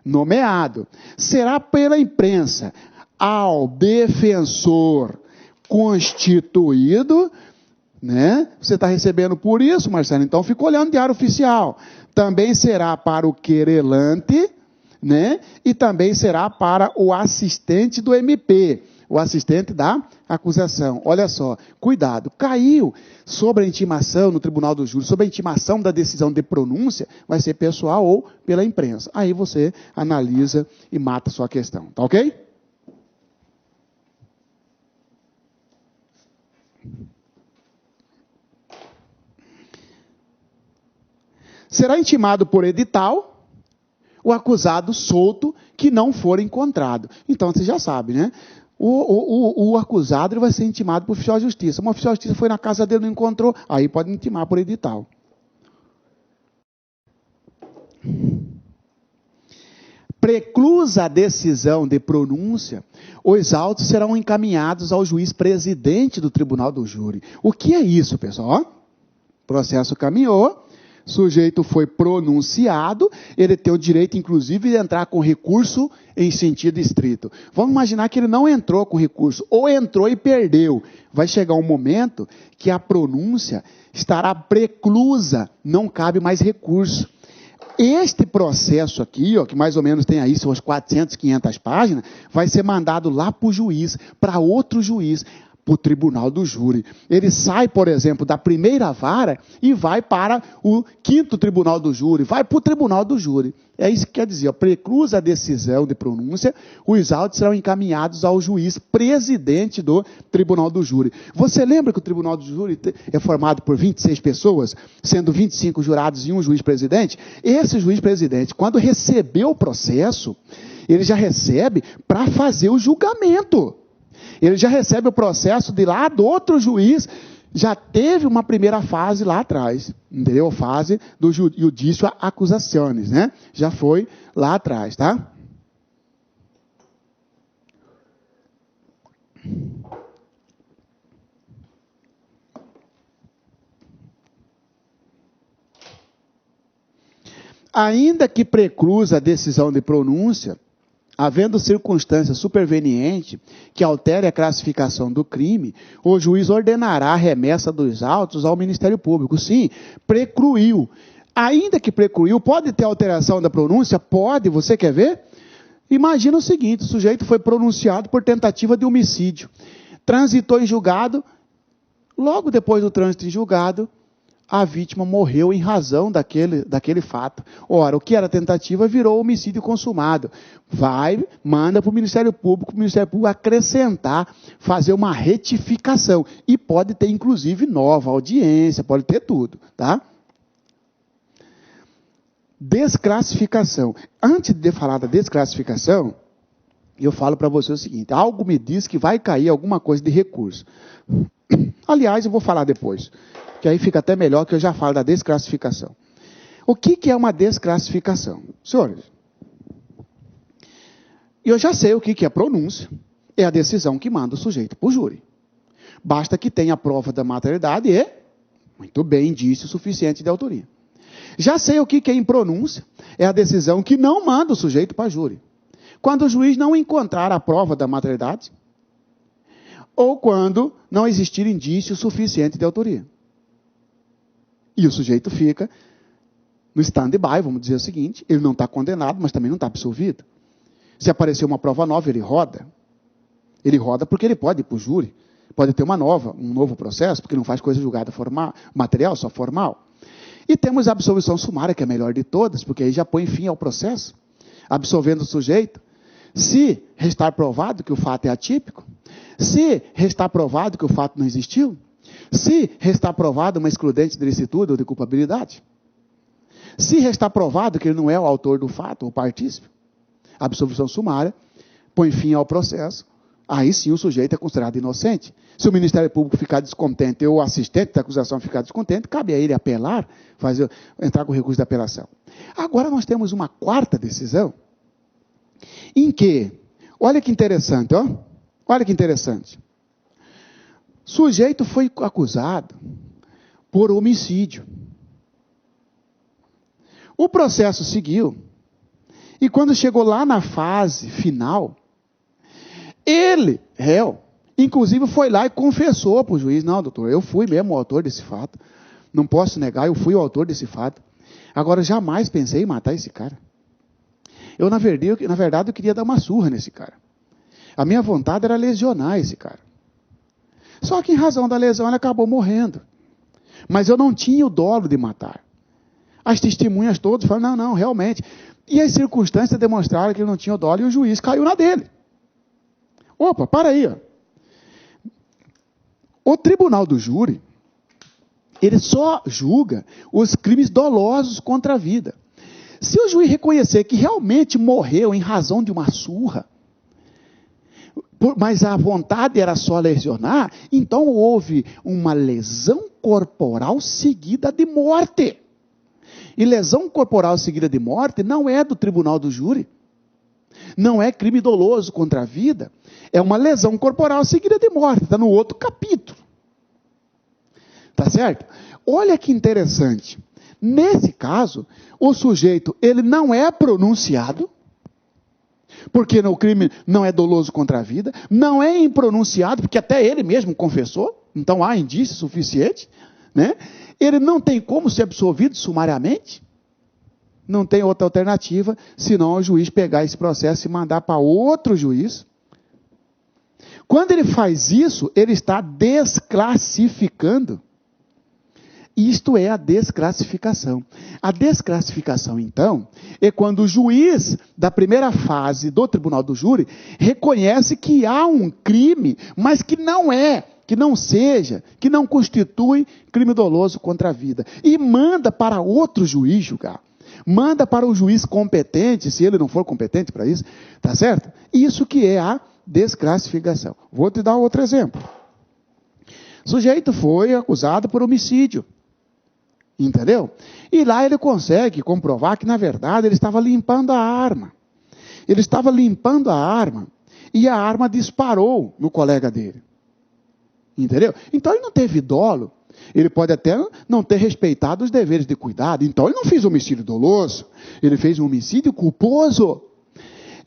nomeado. Será pela imprensa ao defensor constituído, né? Você está recebendo por isso, Marcelo, então fica olhando o diário oficial. Também será para o querelante, né? E também será para o assistente do MP, o assistente da acusação. Olha só, cuidado, caiu sobre a intimação no tribunal do júri, sobre a intimação da decisão de pronúncia, vai ser pessoal ou pela imprensa. Aí você analisa e mata a sua questão, tá ok? Será intimado por edital o acusado solto que não for encontrado. Então, você já sabe, né? O acusado ele vai ser intimado por oficial de justiça. Uma oficial de justiça foi na casa dele, não encontrou, aí pode intimar por edital. Preclusa a decisão de pronúncia, os autos serão encaminhados ao juiz presidente do tribunal do júri. O que é isso, pessoal? Ó, processo caminhou, sujeito foi pronunciado, ele tem o direito, inclusive, de entrar com recurso em sentido estrito. Vamos imaginar que ele não entrou com recurso, ou entrou e perdeu. Vai chegar um momento que a pronúncia estará preclusa, não cabe mais recurso. Este processo aqui, ó, que mais ou menos tem aí suas 400, 500 páginas, vai ser mandado lá para o juiz, para outro juiz, para o tribunal do júri. Ele sai, por exemplo, da primeira vara e vai para o 5º tribunal do júri, vai para o tribunal do júri. É isso que quer dizer, ó, preclusa a decisão de pronúncia, os autos serão encaminhados ao juiz presidente do tribunal do júri. Você lembra que o tribunal do júri é formado por 26 pessoas, sendo 25 jurados e um juiz presidente? Esse juiz presidente, quando recebeu o processo, ele já recebe para fazer o julgamento. Ele já recebe o processo de lá do outro juiz, já teve uma primeira fase lá atrás, entendeu? A fase do judício a acusações, né? Já foi lá atrás, tá? Ainda que preclusa a decisão de pronúncia, havendo circunstância superveniente que altere a classificação do crime, o juiz ordenará a remessa dos autos ao Ministério Público. Sim, precluiu. Ainda que precluiu, pode ter alteração da pronúncia? Pode, você quer ver? Imagina o seguinte, o sujeito foi pronunciado por tentativa de homicídio, transitou em julgado, logo depois do trânsito em julgado, a vítima morreu em razão daquele fato. Ora, o que era tentativa virou homicídio consumado. Vai, manda para o Ministério Público acrescentar, fazer uma retificação. E pode ter, inclusive, nova audiência, pode ter tudo, tá? Desclassificação. Antes de falar da desclassificação, eu falo para você o seguinte, algo me diz que vai cair alguma coisa de recurso. Aliás, eu vou falar depois. que aí fica até melhor, que eu já falo da desclassificação. O que é uma desclassificação? Senhores, eu já sei o que é pronúncia, é a decisão que manda o sujeito para o júri. Basta que tenha a prova da materialidade e, muito bem, indício suficiente de autoria. Já sei o que é impronúncia, é a decisão que não manda o sujeito para o júri. Quando o juiz não encontrar a prova da materialidade, ou quando não existir indício suficiente de autoria. E o sujeito fica no stand-by, vamos dizer o seguinte, ele não está condenado, mas também não está absolvido. Se aparecer uma prova nova, ele roda. Ele roda porque ele pode ir para o júri, pode ter um novo processo, porque não faz coisa julgada formal, material, só formal. E temos a absolvição sumária, que é a melhor de todas, porque aí já põe fim ao processo, absolvendo o sujeito. Se restar provado que o fato é atípico, se restar provado que o fato não existiu, se restar provado uma excludente de licitude ou de culpabilidade, se restar provado que ele não é o autor do fato, ou partícipe, a absolvição sumária põe fim ao processo, aí sim o sujeito é considerado inocente. Se o Ministério Público ficar descontente ou o assistente da acusação ficar descontente, cabe a ele apelar, entrar com recurso de apelação. Agora nós temos uma quarta decisão, em que, olha que interessante, ó, olha que interessante. Sujeito foi acusado por homicídio. O processo seguiu, e quando chegou lá na fase final, ele, réu, inclusive foi lá e confessou para o juiz, não, doutor, eu fui mesmo o autor desse fato, não posso negar, eu fui o autor desse fato. Agora, jamais pensei em matar esse cara. Na verdade, eu queria dar uma surra nesse cara. A minha vontade era lesionar esse cara. Só que em razão da lesão ele acabou morrendo. Mas eu não tinha o dolo de matar. As testemunhas todas falaram, não, realmente. E as circunstâncias demonstraram que ele não tinha o dolo e o juiz caiu na dele. Opa, para aí. Ó. O tribunal do júri, ele só julga os crimes dolosos contra a vida. Se o juiz reconhecer que realmente morreu em razão de uma surra, mas a vontade era só lesionar, então houve uma lesão corporal seguida de morte. E lesão corporal seguida de morte não é do tribunal do júri. Não é crime doloso contra a vida. É uma lesão corporal seguida de morte. Está no outro capítulo. Tá certo? Olha que interessante. Nesse caso, o sujeito, ele não é pronunciado, porque o crime não é doloso contra a vida, não é impronunciado, porque até ele mesmo confessou, então há indício suficiente, né? Ele não tem como ser absolvido sumariamente, não tem outra alternativa, senão o juiz pegar esse processo e mandar para outro juiz. Quando ele faz isso, ele está desclassificando. Isto é a desclassificação. A desclassificação, então, é quando o juiz da primeira fase do tribunal do júri reconhece que há um crime, mas que não é, que não seja, que não constitui crime doloso contra a vida. E manda para outro juiz julgar. Manda para o juiz competente, se ele não for competente para isso, tá certo? Isso que é a desclassificação. Vou te dar outro exemplo. O sujeito foi acusado por homicídio. Entendeu? E lá ele consegue comprovar que, na verdade, ele estava limpando a arma. Ele estava limpando a arma e a arma disparou no colega dele. Entendeu? Então ele não teve dolo. Ele pode até não ter respeitado os deveres de cuidado. Então ele não fez homicídio doloso. Ele fez um homicídio culposo.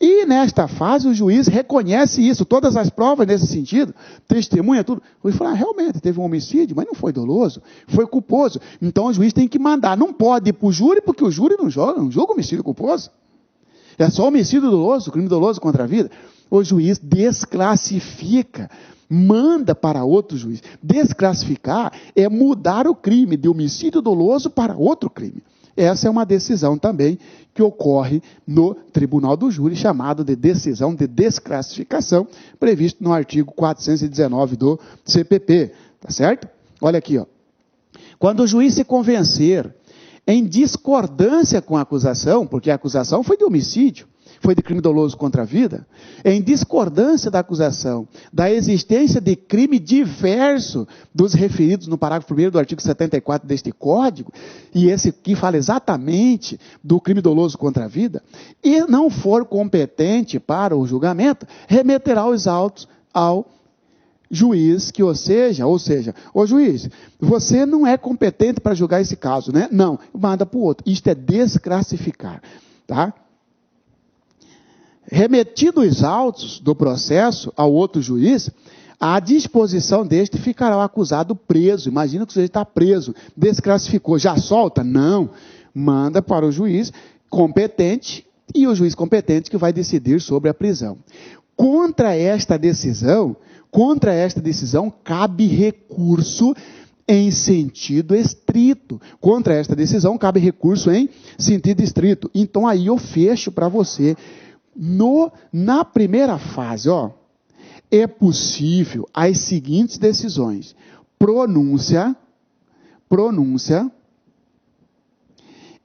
E nesta fase o juiz reconhece isso, todas as provas nesse sentido, testemunha, tudo. O juiz fala, realmente, teve um homicídio, mas não foi doloso, foi culposo. Então o juiz tem que mandar, não pode ir para o júri, porque o júri não julga homicídio culposo. É só homicídio doloso, crime doloso contra a vida. O juiz desclassifica, manda para outro juiz. Desclassificar é mudar o crime de homicídio doloso para outro crime. Essa é uma decisão também que ocorre no tribunal do júri, chamado de decisão de desclassificação, previsto no artigo 419 do CPP, tá certo? Olha aqui, ó. Quando o juiz se convencer em discordância com a acusação, porque a acusação foi de homicídio, foi de crime doloso contra a vida, em discordância da acusação da existência de crime diverso dos referidos no parágrafo 1º do artigo 74 deste Código, e esse aqui fala exatamente do crime doloso contra a vida, e não for competente para o julgamento, remeterá os autos ao juiz, que ou seja, ô juiz, você não é competente para julgar esse caso, né? Não, manda para o outro. Isto é desclassificar, tá? Remetido os autos do processo ao outro juiz, à disposição deste ficará o acusado preso. Imagina que o sujeito está preso, desclassificou, já solta? Não, manda para o juiz competente, e o juiz competente que vai decidir sobre a prisão. Contra esta decisão, cabe recurso em sentido estrito. Contra esta decisão, cabe recurso em sentido estrito. Então, aí eu fecho para você. Na primeira fase, é possível as seguintes decisões: pronúncia,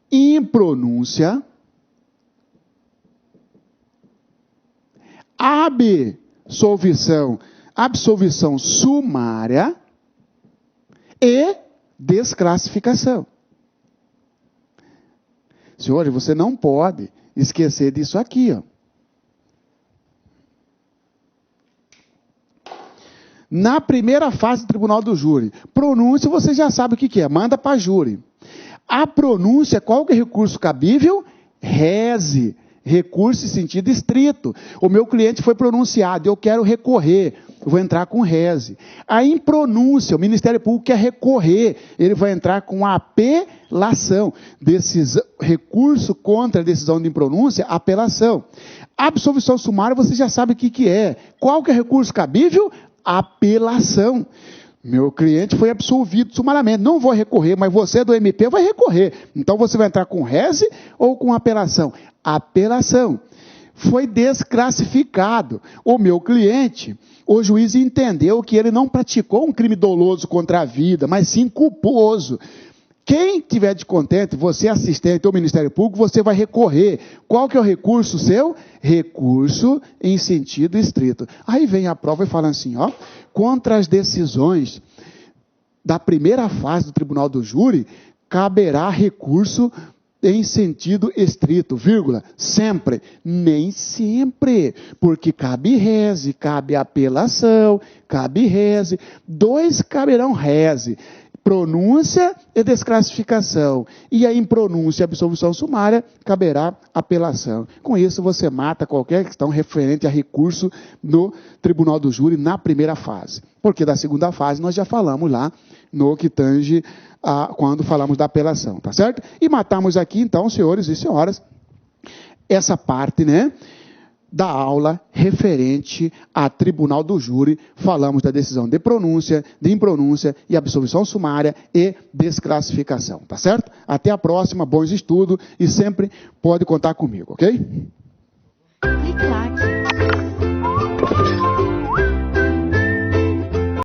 impronúncia, absolvição sumária e desclassificação. Senhores, você não pode esquecer disso aqui, Na primeira fase do tribunal do júri, pronúncia, você já sabe o que é, manda para júri. A pronúncia, qual que é recurso cabível? Reze. Recurso em sentido estrito. O meu cliente foi pronunciado, eu quero recorrer, eu vou entrar com reze. A impronúncia, o Ministério Público quer recorrer, ele vai entrar com apelação. Recurso contra a decisão de impronúncia, apelação. Absolvição sumária, você já sabe o que é. Qual que é recurso cabível? Apelação. Meu cliente foi absolvido sumariamente, não vou recorrer, mas você do MP vai recorrer. Então você vai entrar com reze ou com apelação? Apelação. Foi desclassificado. O meu cliente, o juiz entendeu que ele não praticou um crime doloso contra a vida, mas sim culposo. Quem tiver descontente, você assistente ou Ministério Público, você vai recorrer. Qual que é o recurso seu? Recurso em sentido estrito. Aí vem a prova e fala assim, contra as decisões da primeira fase do tribunal do júri, caberá recurso em sentido estrito, vírgula, sempre. Nem sempre, porque cabe reze, cabe apelação, cabe reze. Dois caberão reze. Pronúncia e desclassificação. E a impronúncia e absolvição sumária, caberá apelação. Com isso, você mata qualquer questão referente a recurso no tribunal do júri na primeira fase. Porque da segunda fase nós já falamos lá no que tange quando falamos da apelação, tá certo? E matamos aqui, então, senhores e senhoras, essa parte, da aula referente a tribunal do júri. Falamos da decisão de pronúncia, de impronúncia e absolvição sumária e desclassificação, tá certo? Até a próxima, bons estudos e sempre pode contar comigo, ok? Clique lá.